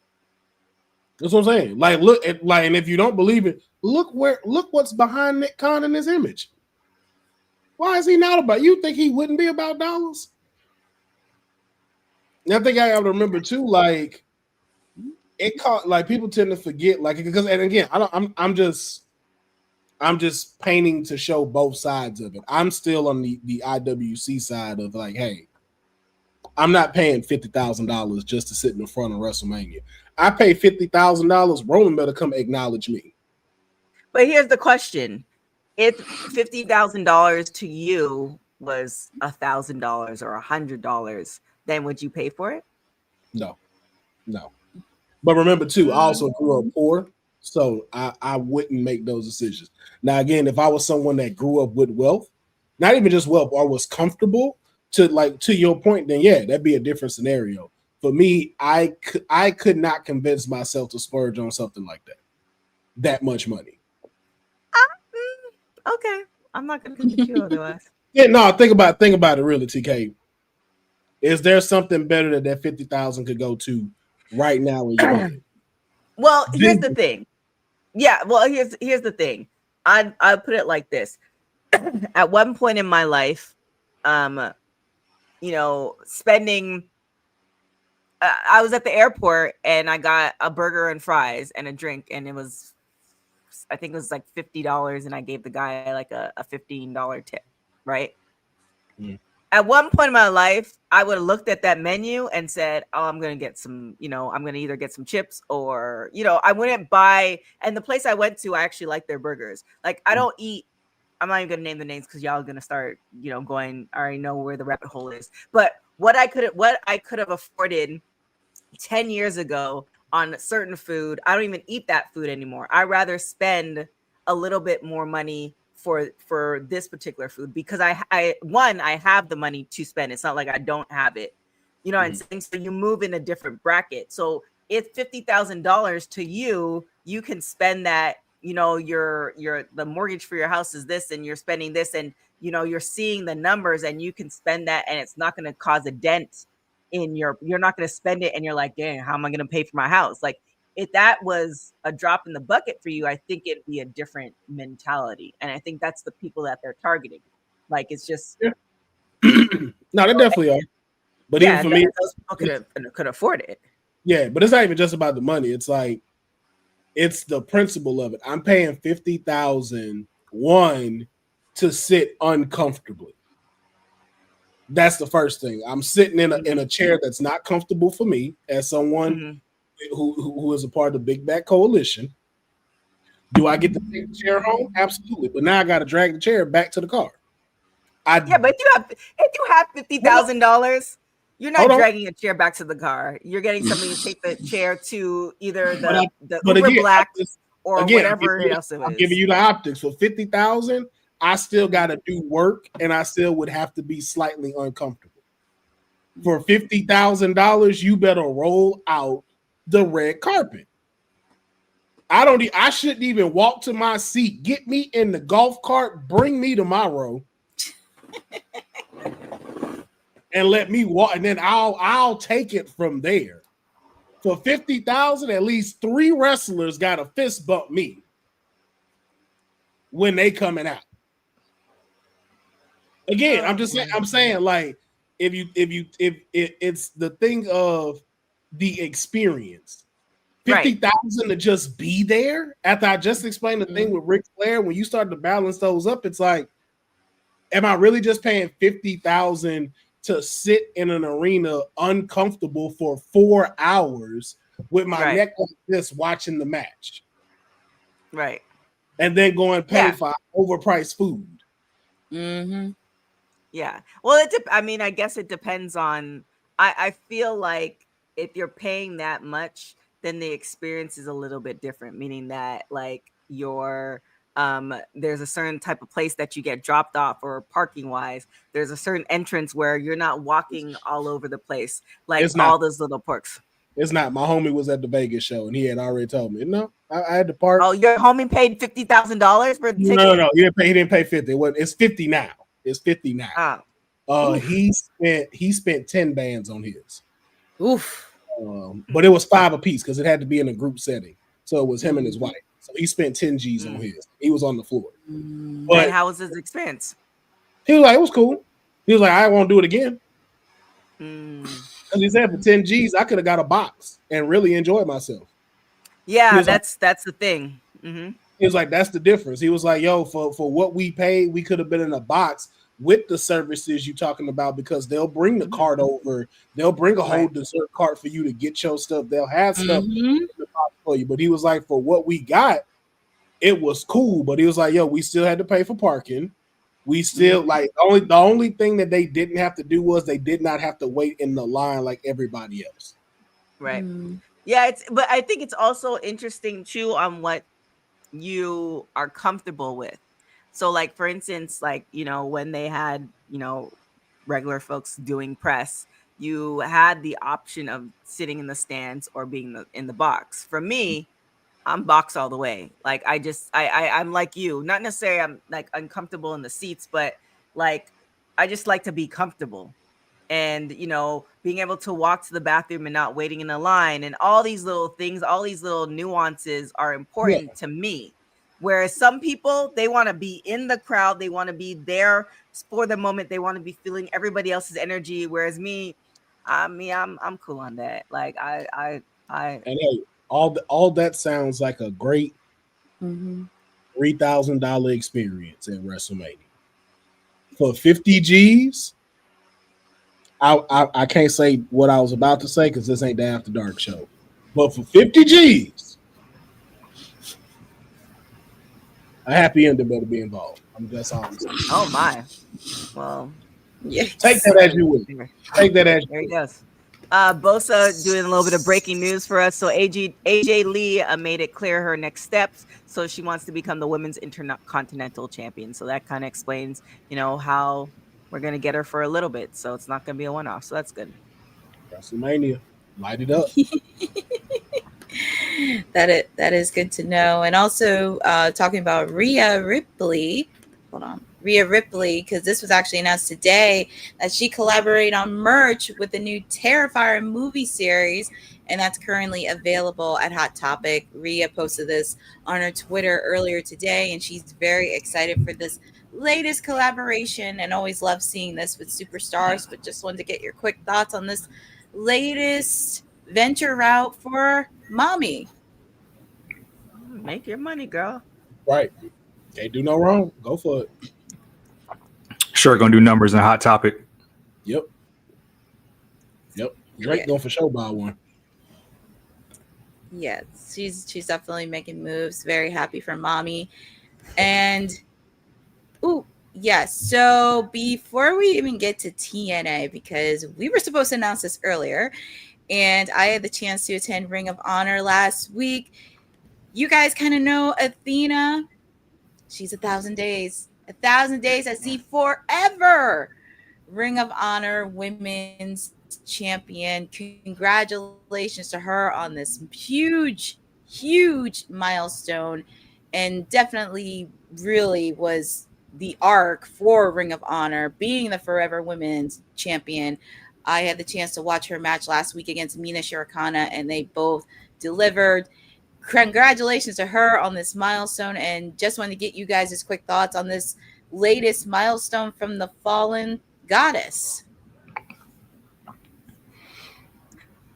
That's what I'm saying. Like, look at and if you don't believe it, look what's behind Nick Khan in his image. Why is he not about? You think he wouldn't be about dollars? And I think I have to remember too, like it caught like people tend to forget, like, because, and again, I'm just painting to show both sides of it. I'm still on the IWC side of like, hey, I'm not paying $50,000 just to sit in the front of WrestleMania. I pay $50,000. Roman better come acknowledge me. But here's the question: if $50,000 to you was $1,000 or $100, then would you pay for it? No. But remember too, I also grew up poor, so I wouldn't make those decisions. Now again, if I was someone that grew up with wealth, not even just wealth, or was comfortable, to your point, then yeah, that'd be a different scenario. For me, I could not convince myself to splurge on something like that much money. Okay, I'm not gonna convince you otherwise. Yeah, no, think about it really, TK. Is there something better that $50,000 could go to right now in your head? Well, here's the thing. Yeah, well, here's the thing. I'll put it like this. At one point in my life, spending I was at the airport and I got a burger and fries and a drink, and I think it was like $50, and I gave the guy like a $15 tip, right? At one point in my life, I would have looked at that menu and said, oh, I'm going to get some, I'm going to either get some chips or, I wouldn't buy. And the place I went to, I actually like their burgers. Like, I don't eat. I'm not even going to name the names because y'all are going to start, going, I already know where the rabbit hole is. But what I could have afforded 10 years ago on certain food, I don't even eat that food anymore. I rather spend a little bit more money for this particular food because I have the money to spend. It's not like I don't have it. You know what I'm saying? So you move in a different bracket. So if $50,000 to you, you can spend that, you know, the mortgage for your house is this, and you're spending this, and you know, you're seeing the numbers, and you can spend that, and it's not going to cause a dent in you're not going to spend it, and you're like, dang, how am I going to pay for my house? Like, if that was a drop in the bucket for you, I think it'd be a different mentality, and I think that's the people that they're targeting. Like, it's just no, they definitely are. But yeah, even for me, those people could afford it. Yeah, but it's not even just about the money. It's like, it's the principle of it. I'm paying $50,000 to sit uncomfortably. That's the first thing. I'm sitting in a chair that's not comfortable for me as someone who is a part of the Big Back Coalition. Do I get to take the chair home? Absolutely. But now I got to drag the chair back to the car. But if you have $50,000, you're not dragging a chair back to the car. You're getting somebody to take the chair to either the Uber Black or whatever else it is. I'm giving you the optics. For $50,000, I still got to do work, and I still would have to be slightly uncomfortable. For $50,000, you better roll out the red carpet. I shouldn't even walk to my seat. Get me in the golf cart, bring me to my row, and let me walk, and then I'll take it from there. For $50,000, at least 3 wrestlers got to fist bump me when they coming out. Again, I'm saying like, if it's the thing of the experience. 50,000 to just be there after I just explained the thing with Ric Flair. When you start to balance those up, it's like, am I really just paying 50,000 to sit in an arena uncomfortable for 4 hours with my neck like this watching the match? Right. And then go and pay for overpriced food. Mm-hmm. Yeah. Well, I guess it depends on, I feel like if you're paying that much, then the experience is a little bit different, meaning that like there's a certain type of place that you get dropped off, or parking wise, there's a certain entrance where you're not walking all over the place like all those little perks. It's not. My homie was at the Vegas show and he had already told me, no, I had to park. Oh, your homie paid $50,000 for the ticket? No. He didn't pay 50. It's 50 now. It's 50 now. He spent 10 bands on his. Oof. But it was 5 apiece because it had to be in a group setting. So it was him and his wife. So he spent 10 G's on his. He was on the floor. But and how was his experience? He was like, it was cool. He was like, I won't do it again. Because he said for 10 G's, I could have got a box and really enjoyed myself. Yeah, that's the thing. Mm-hmm. He was like, that's the difference. He was like, yo, for what we paid, we could have been in a box with the services you're talking about, because they'll bring the cart over. They'll bring a whole dessert cart for you to get your stuff. They'll have stuff in the box for you. But he was like, for what we got, it was cool. But he was like, yo, we still had to pay for parking. We still like the only thing that they didn't have to do was they did not have to wait in the line like everybody else. Right. Yeah, but I think it's also interesting too on what you are comfortable with. So like, for instance, like, you know, when they had, you know, regular folks doing press, you had the option of sitting in the stands or being in the box. For me, I'm box all the way. Like, I'm like you, not necessarily I'm like uncomfortable in the seats, but like, I just like to be comfortable. And, you know, being able to walk to the bathroom and not waiting in a line, and all these little things, all these little nuances are important to me. Whereas some people, they want to be in the crowd, they want to be there for the moment, they want to be feeling everybody else's energy. Whereas I'm cool on that. Like and hey, all that sounds like a great $3,000 experience at WrestleMania. For 50 G's, I can't say what I was about to say because this ain't the After Dark show. But for 50 G's, a happy ending better be involved. That's all I'm saying. Oh my. Well, yes. Take that as you will. Take that as you will. There he goes. Bosa doing a little bit of breaking news for us. So AJ Lee made it clear her next steps. So she wants to become the women's intercontinental champion. So that kind of explains, you know, how we're going to get her for a little bit. So it's not going to be a one-off. So that's good. WrestleMania. Light it up. That is good to know. And also talking about Rhea Ripley. Hold on. Rhea Ripley, because this was actually announced today that she collaborated on merch with the new Terrifier movie series, and that's currently available at Hot Topic. Rhea posted this on her Twitter earlier today, and she's very excited for this latest collaboration and always love seeing this with superstars. But just wanted to get your quick thoughts on this latest venture route for mommy. Make your money, girl. Right. Can't do no wrong. Go for it. Sure, gonna do numbers in a Hot Topic. Yep. Drake going for sure buy one. Yeah, she's definitely making moves. Very happy for mommy. And yes. So before we even get to TNA, because we were supposed to announce this earlier, and I had the chance to attend Ring of Honor last week. You guys kind of know Athena. She's 1,000 days. 1,000 days at Z forever. Ring of Honor Women's Champion. Congratulations to her on this huge milestone, and definitely really was the arc for Ring of Honor being the Forever Women's Champion. I had the chance to watch her match last week against Mina Shirokana, and they both delivered. Congratulations to her on this milestone, and just wanted to get you guys' quick thoughts on this latest milestone from the fallen goddess.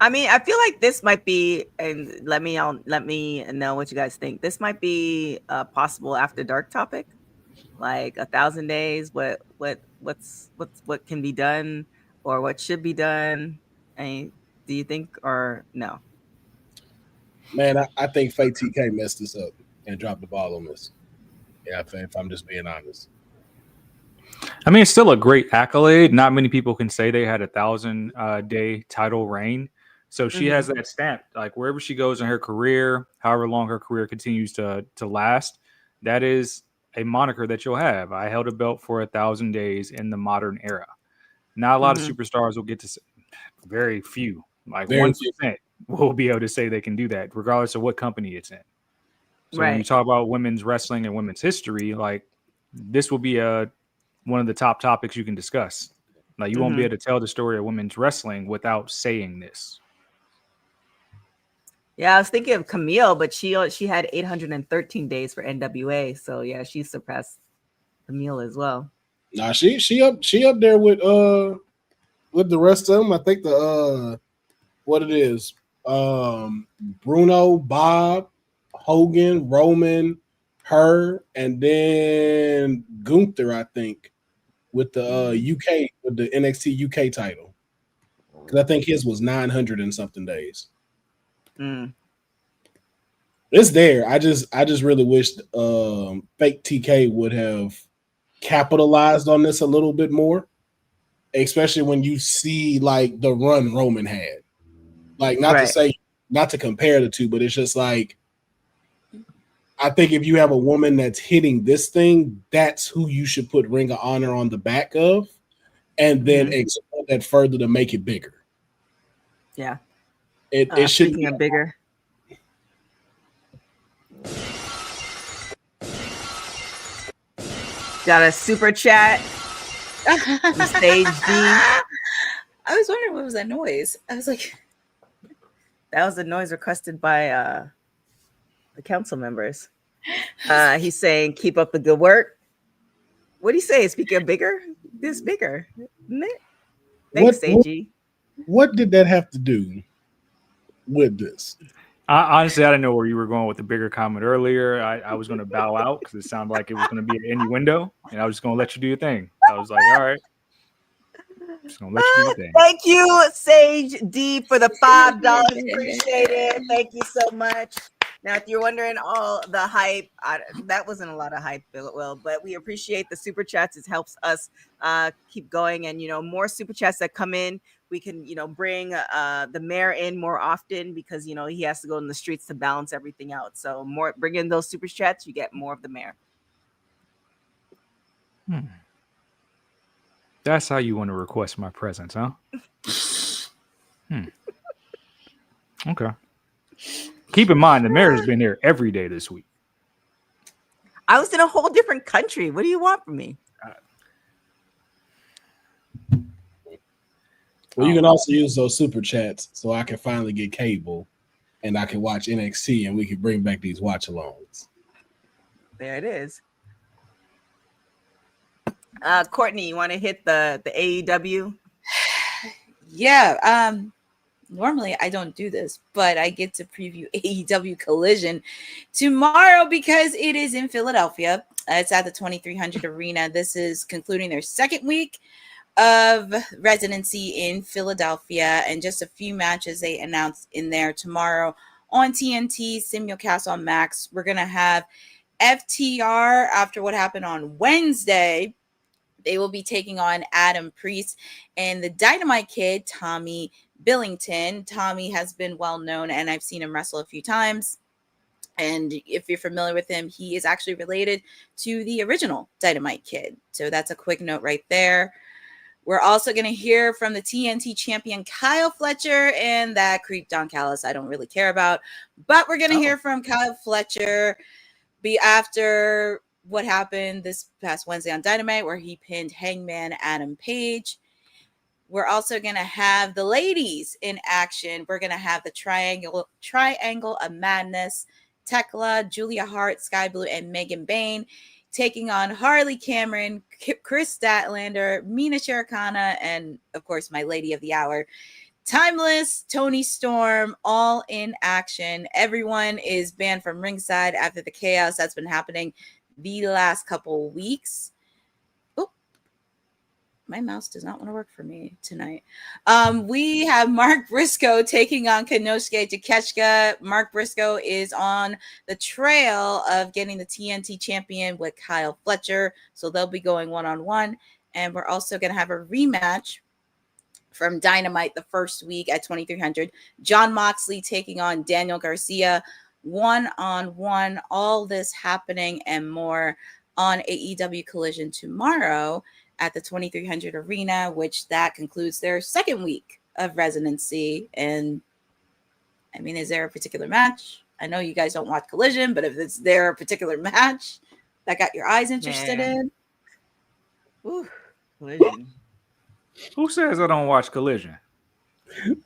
I mean, I feel like this might be, and let me know what you guys think. This might be a possible after dark topic, like 1,000 days. What can be done, or what should be done? I mean, do you think, or no? Man, I think Faye TK messed this up and dropped the ball on this. Yeah, if I'm just being honest. I mean, it's still a great accolade. Not many people can say they had 1,000 day title reign. So she has that stamp. Like wherever she goes in her career, however long her career continues to last, that is a moniker that you'll have. I held a belt for 1,000 days in the modern era. Not a lot of superstars will get to. Very few, like 1% will be able to say they can do that, regardless of what company it's in. So when you talk about women's wrestling and women's history, like this will be one of the top topics you can discuss. Like you won't be able to tell the story of women's wrestling without saying this. Yeah, I was thinking of Camille, but she had 813 days for NWA. So yeah, she surpassed Camille as well. Nah, she up there with the rest of them. I think what it is, Bruno, Bob, Hogan, Roman, her, and then Gunther, I think, with the UK, with the NXT UK title. Because I think his was 900 and something days. It's there. I just really wish fake TK would have capitalized on this a little bit more, especially when you see like the run Roman had. Like not to compare the two, but it's just like I think if you have a woman that's hitting this thing, that's who you should put Ring of Honor on the back of, and then expand that further to make it bigger. Yeah. It should be bigger. Got a super chat. Stage D. I was wondering what was that noise. I was like, that was a noise requested by the council members. He's saying, keep up the good work. What do you say? Speaking of bigger, this bigger, isn't it? Thanks, AG. What did that have to do with this? Honestly, I didn't know where you were going with the bigger comment earlier. I was going to bow out because it sounded like it was going to be an innuendo, and I was just going to let you do your thing. I was like, all right. Just gonna let you do your thing. Thank you, Sage D, for the $5. Appreciate it. Thank you so much. Now, if you're wondering all the hype, that wasn't a lot of hype, Will, but we appreciate the super chats. It helps us keep going, and more super chats that come in, we can bring the mayor in more often because he has to go in the streets to balance everything out. So bring in those super chats, you get more of the mayor. That's how you want to request my presence, huh? Okay. Keep in mind, the mayor has been there every day this week. I was in a whole different country. What do you want from me? Well, you can also use those super chats so I can finally get cable and I can watch NXT and we can bring back these watch alongs. There it is. Courtney, you want to hit the AEW? Yeah. Normally I don't do this, but I get to preview AEW Collision tomorrow because it is in Philadelphia. It's at the 2300 Arena. This is concluding their second week of residency in Philadelphia, and just a few matches they announced in there. Tomorrow on TNT, simulcast on Max, we're going to have FTR after what happened on Wednesday. They will be taking on Adam Priest and the Dynamite Kid, Tommy Billington. Tommy has been well known, and I've seen him wrestle a few times. And if you're familiar with him, he is actually related to the original Dynamite Kid. So that's a quick note right there. We're also going to hear from the TNT champion Kyle Fletcher and that creep Don Callis I don't really care about. But we're going to hear from Kyle Fletcher after what happened this past Wednesday on Dynamite, where he pinned Hangman Adam Page. We're also going to have the ladies in action. We're going to have the Triangle of Madness, Tekla, Julia Hart, Sky Blue, and Megan Bain taking on Harley Cameron, Chris Statlander, Mina Sharikana, and of course, my lady of the hour, Timeless, Tony Storm, all in action. Everyone is banned from ringside after the chaos that's been happening the last couple weeks. Oh, my mouse does not want to work for me tonight. We have Mark Briscoe taking on Konosuke Takeshita. Mark Briscoe is on the trail of getting the TNT champion with Kyle Fletcher, so they'll be going one-on-one. And we're also going to have a rematch from Dynamite the first week at 2300. John Moxley taking on Daniel Garcia one-on-one. All this happening and more on AEW Collision tomorrow at the 2300 Arena, which that concludes their second week of residency. And I mean, is there a particular match? I know you guys don't watch Collision, but if it's there a particular match that got your eyes interested in? Ooh, Collision. Who says I don't watch Collision?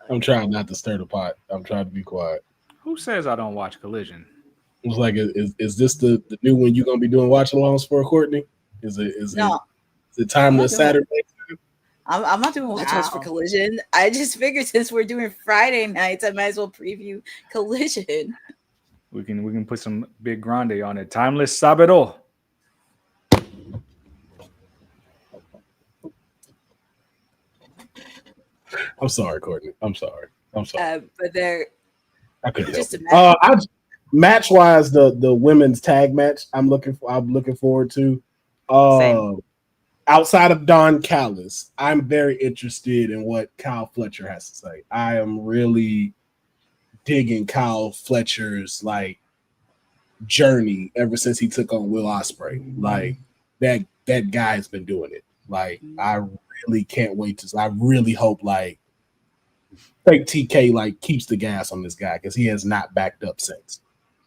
I'm trying not to stir the pot. I'm trying to be quiet. Who says I don't watch Collision? It's like, is this the new one you're gonna be doing watch alongs for, Courtney? Is it timeless Saturday? I'm not doing watch alongs for Collision. I just figured since we're doing Friday nights, I might as well preview Collision. We can put some big grande on it. Timeless Sabado. I'm sorry, Courtney. I'm sorry. But they're just match wise, the women's tag match I'm looking forward to. Outside of Don Callis, I'm very interested in what Kyle Fletcher has to say. I am really digging Kyle Fletcher's journey ever since he took on Will Ospreay. Like that guy's been doing it. Like I really can't wait to. I really hope fake TK keeps the gas on this guy because he has not backed up since.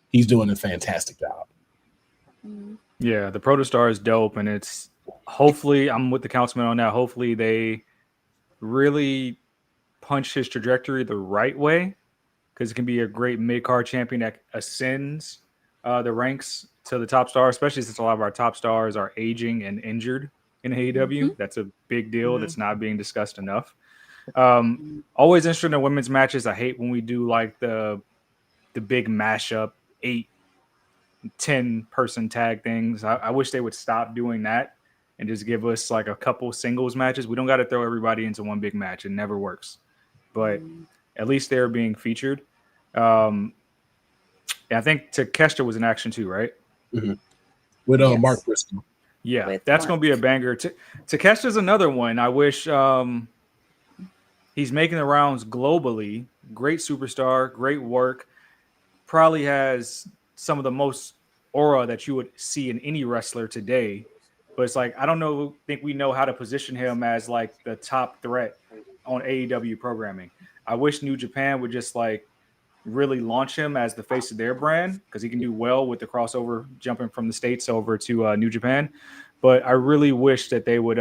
He's doing a fantastic job. Yeah, the Protostar is dope, and it's hopefully I'm with the councilman on that. Hopefully they really punch his trajectory the right way, because it can be a great mid-card champion that ascends the ranks to the top star, especially since a lot of our top stars are aging and injured in AEW. That's a big deal that's not being discussed enough. Always interested in women's matches. I hate when we do the big mashup 8-10 person tag things. I wish they would stop doing that and just give us a couple singles matches. We don't got to throw everybody into one big match. It never works. But at least they're being featured. I think Takeshita was in action too, right? Mm-hmm. With Yes. Mark Briscoe. Yeah, that's going to be a banger. Takeshita's another one. I wish he's making the rounds globally. Great superstar, great work. Probably has some of the most aura that you would see in any wrestler today. But it's I don't think we know how to position him as the top threat on AEW programming. I wish New Japan would just really launch him as the face of their brand because he can do well with the crossover jumping from the States over to New Japan. But I really wish that they would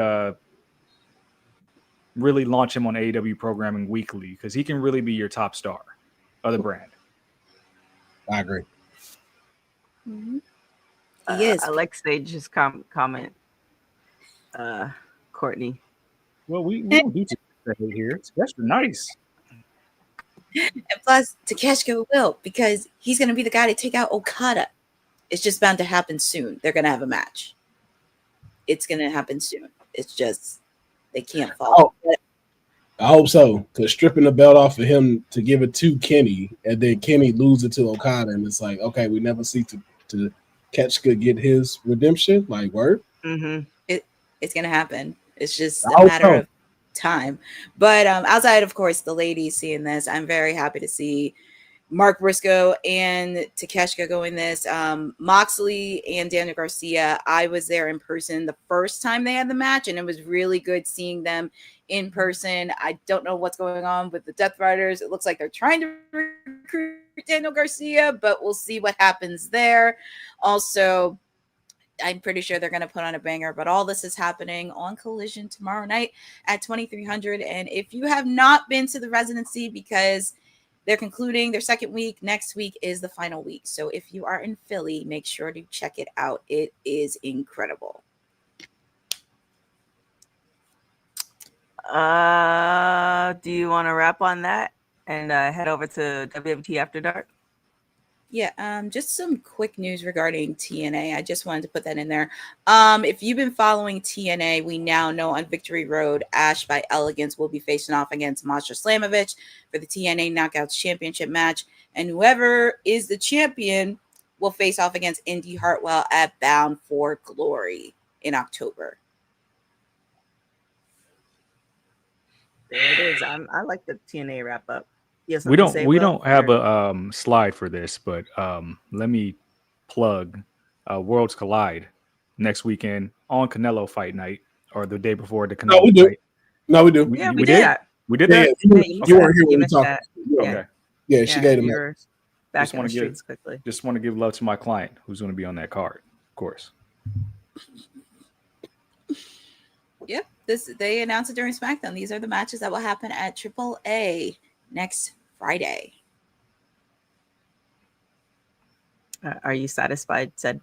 really launch him on AEW programming weekly because he can really be your top star of the brand. I agree. Mm-hmm. He is. Alexei just comment. Courtney. Well, we don't do that here. That's nice. And plus, Takeshita will, because he's going to be the guy to take out Okada. It's just bound to happen soon. They're going to have a match. It's going to happen soon. It's just they can't follow. Oh, I hope so, because stripping the belt off of him to give it to Kenny, and then Kenny lose it to Okada, and it's like, okay, we never see to Ketchka get his redemption. Like, word? Mm-hmm. It's going to happen. It's just a matter of time. But outside, of course, the ladies seeing this, I'm very happy to see Mark Briscoe and Takeshita go in this. Moxley and Daniel Garcia, I was there in person the first time they had the match, and it was really good seeing them in person. I don't know what's going on with the Death Riders. It looks like they're trying to recruit Daniel Garcia, but we'll see what happens there. Also, I'm pretty sure they're going to put on a banger, but all this is happening on Collision tomorrow night at 2300. And if you have not been to the residency, because they're concluding their second week, next week is the final week. So if you are in Philly, make sure to check it out. It is incredible. Do you want to wrap on that and head over to WWT After Dark? Yeah, just some quick news regarding TNA. I just wanted to put that in there. If you've been following TNA, we now know on Victory Road, Ash by Elegance will be facing off against Masha Slamovich for the TNA Knockouts Championship match. And whoever is the champion will face off against Indy Hartwell at Bound for Glory in October. There it is. I like the TNA wrap up. Yes, we don't have a slide for this, but let me plug Worlds Collide next weekend on Canelo Fight Night or the day before the Canelo fight. No, we do. Yeah, we did that. We did that. You weren't here when we talked. Okay. Yeah, she gave him. Back in the streets quickly. Just want to give love to my client who's going to be on that card, of course. Yep, they announced it during SmackDown. These are the matches that will happen at AAA next Friday. Are you satisfied, Said?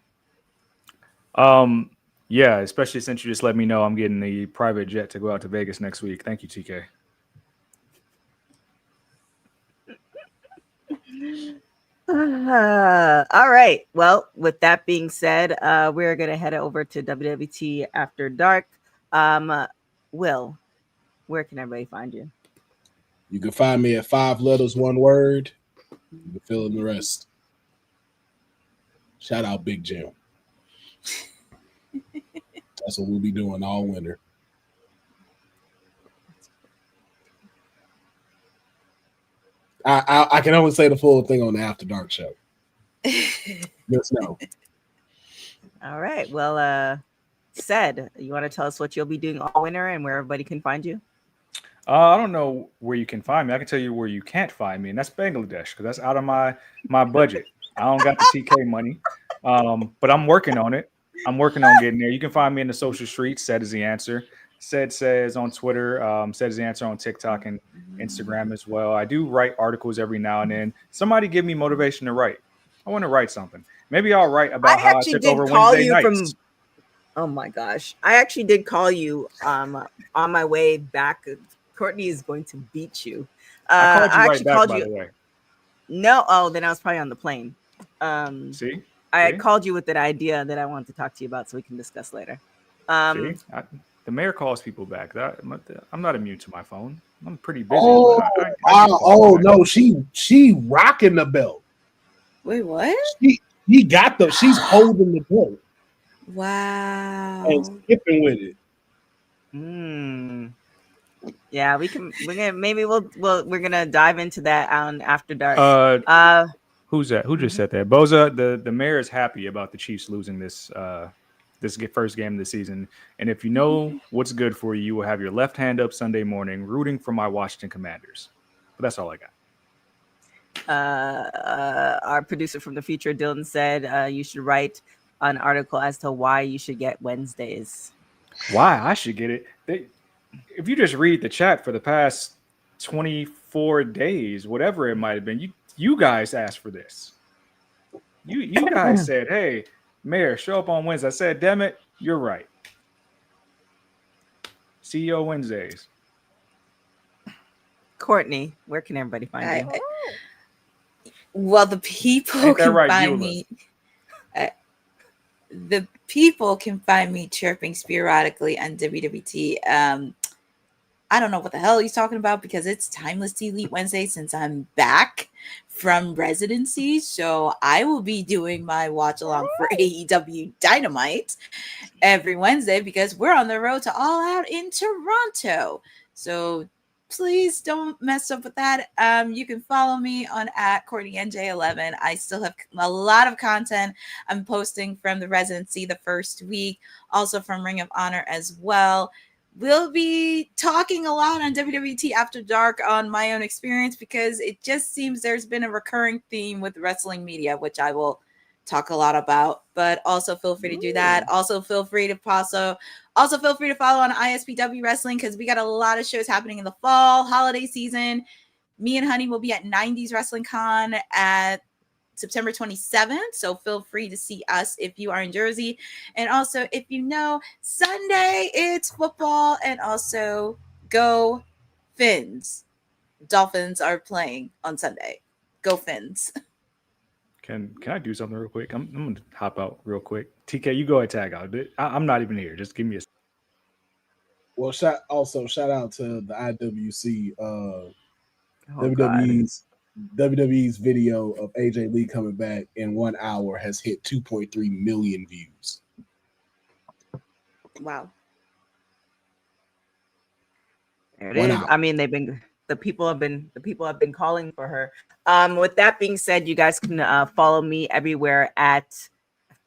Yeah, especially since you just let me know I'm getting the private jet to go out to Vegas next week. Thank you, TK. All right. Well, with that being said, we're going to head over to WWT After Dark. Will, where can everybody find you? You can find me at 5 letters, 1 word. You can fill in the rest. Shout out Big Jim. That's what we'll be doing all winter. I can only say the full thing on the After Dark show. Let's know. All right. Well, Said, you want to tell us what you'll be doing all winter and where everybody can find you? I don't know where you can find me. I can tell you where you can't find me, and that's Bangladesh, because that's out of my budget. I don't got the TK money, but I'm working on it. I'm working on getting there. You can find me in the social streets. Said is the answer. Said says on Twitter. Said is the answer on TikTok and Instagram as well. I do write articles every now and then. Somebody give me motivation to write. I want to write something. Maybe I'll write about how I took over Wednesday nights. Oh my gosh. I actually did call you on my way back. Courtney is going to beat you. I called you by the way. No, oh, then I was probably on the plane. See? I called you with that idea that I wanted to talk to you about so we can discuss later. The mayor calls people back. I'm not immune to my phone. I'm pretty busy. No, she rocking the belt. Wait, what? He got she's holding the belt. Wow. And skipping with it. Yeah, we're gonna dive into that on After Dark. Who's that? Who just said that? Boza, the mayor is happy about the Chiefs losing this first game of the season. And if you know what's good for you, you will have your left hand up Sunday morning rooting for my Washington Commanders. But that's all I got. Our producer from the future, Dylan, said you should write an article as to why you should get Wednesdays. Why I should get it? If you just read the chat for the past 24 days, whatever it might have been, you guys asked for this. You guys said, "Hey, Mayor, show up on Wednesday." I said, "Damn it, you're right." CEO Wednesdays. Courtney, where can everybody find you? Well, the people can find me. The people can find me chirping periodically on WWT. I don't know what the hell he's talking about because it's Timeless Elite Wednesday since I'm back from residency. So I will be doing my watch along for AEW Dynamite every Wednesday because we're on the road to All Out in Toronto. So please don't mess up with that. You can follow me on @CourtneyNJ11. I still have a lot of content I'm posting from the residency the first week, also from Ring of Honor as well. We'll be talking a lot on WWT After Dark on my own experience because it just seems there's been a recurring theme with wrestling media, which I will talk a lot about, but also feel free to do that. Also feel free to follow on ISPW Wrestling because we got a lot of shows happening in the fall holiday season. Me and Honey will be at 90s Wrestling Con at September 27th. So feel free to see us if you are in Jersey. And also, if you know, Sunday it's football and also go Fins. Dolphins are playing on Sunday. Go Fins. Can I do something real quick? I'm going to hop out real quick. TK, you go ahead, tag out. I'm not even here. Just give me a. Well, shout out to the IWC WWE's video of AJ Lee coming back in 1 hour has hit 2.3 million views. Wow. There it is. I mean, the people have been calling for her. With that being said, you guys can follow me everywhere at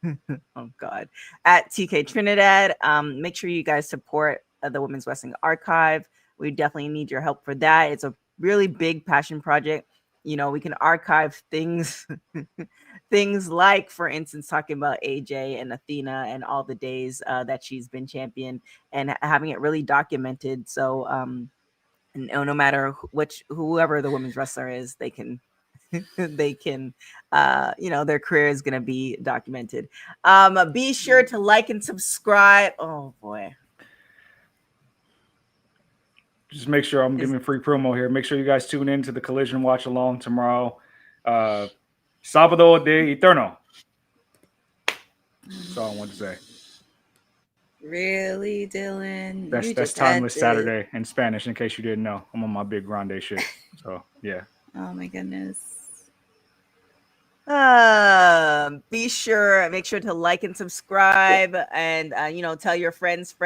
at TK Trinidad. Make sure you guys support the Women's Wrestling Archive. We definitely need your help for that. It's a really big passion project. You know, we can archive things like, for instance, talking about AJ and Athena and all the days that she's been champion and having it really documented. So no matter whoever the women's wrestler is, they can their career is going to be documented. Be sure to like and subscribe. Oh boy. Just make sure I'm giving free promo here. Make sure you guys tune in to the Collision Watch Along tomorrow. Sábado de Eterno. That's all I want to say. Really, Dylan? That's Timeless Saturday in Spanish, in case you didn't know. I'm on my big grande shit. So, yeah. Oh, my goodness. Make sure to like and subscribe and tell your friends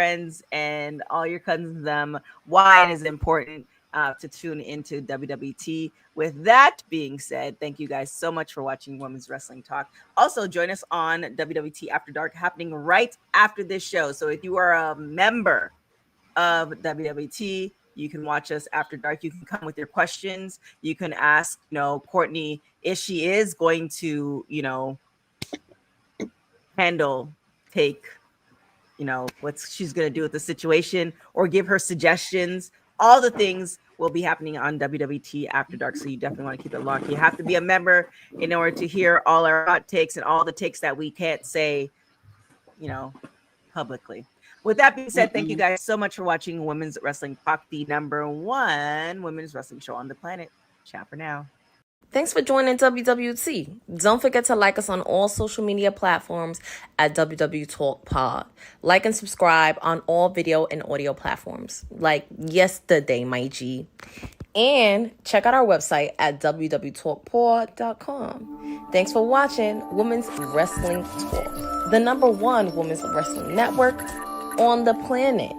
and all your cousins them why it is important to tune into WWT. With that being said, thank you guys so much for watching Women's Wrestling Talk. Also join us on WWT After Dark happening right after this show. So if you are a member of WWT, you can watch us after dark. You can come with your questions. You can ask, Courtney if she is going to, take, what she's going to do with the situation or give her suggestions. All the things will be happening on WWT After Dark. So you definitely want to keep it locked. You have to be a member in order to hear all our hot takes and all the takes that we can't say, publicly. With that being said, thank you guys so much for watching Women's Wrestling Talk, the #1 women's wrestling show on the planet. Ciao for now. Thanks for joining WWT. Don't forget to like us on all social media platforms at WW Talk Pod. Like and subscribe on all video and audio platforms, like yesterday, my G. And check out our website at www.talkpod.com. Thanks for watching Women's Wrestling Talk, the #1 women's wrestling network on the planet.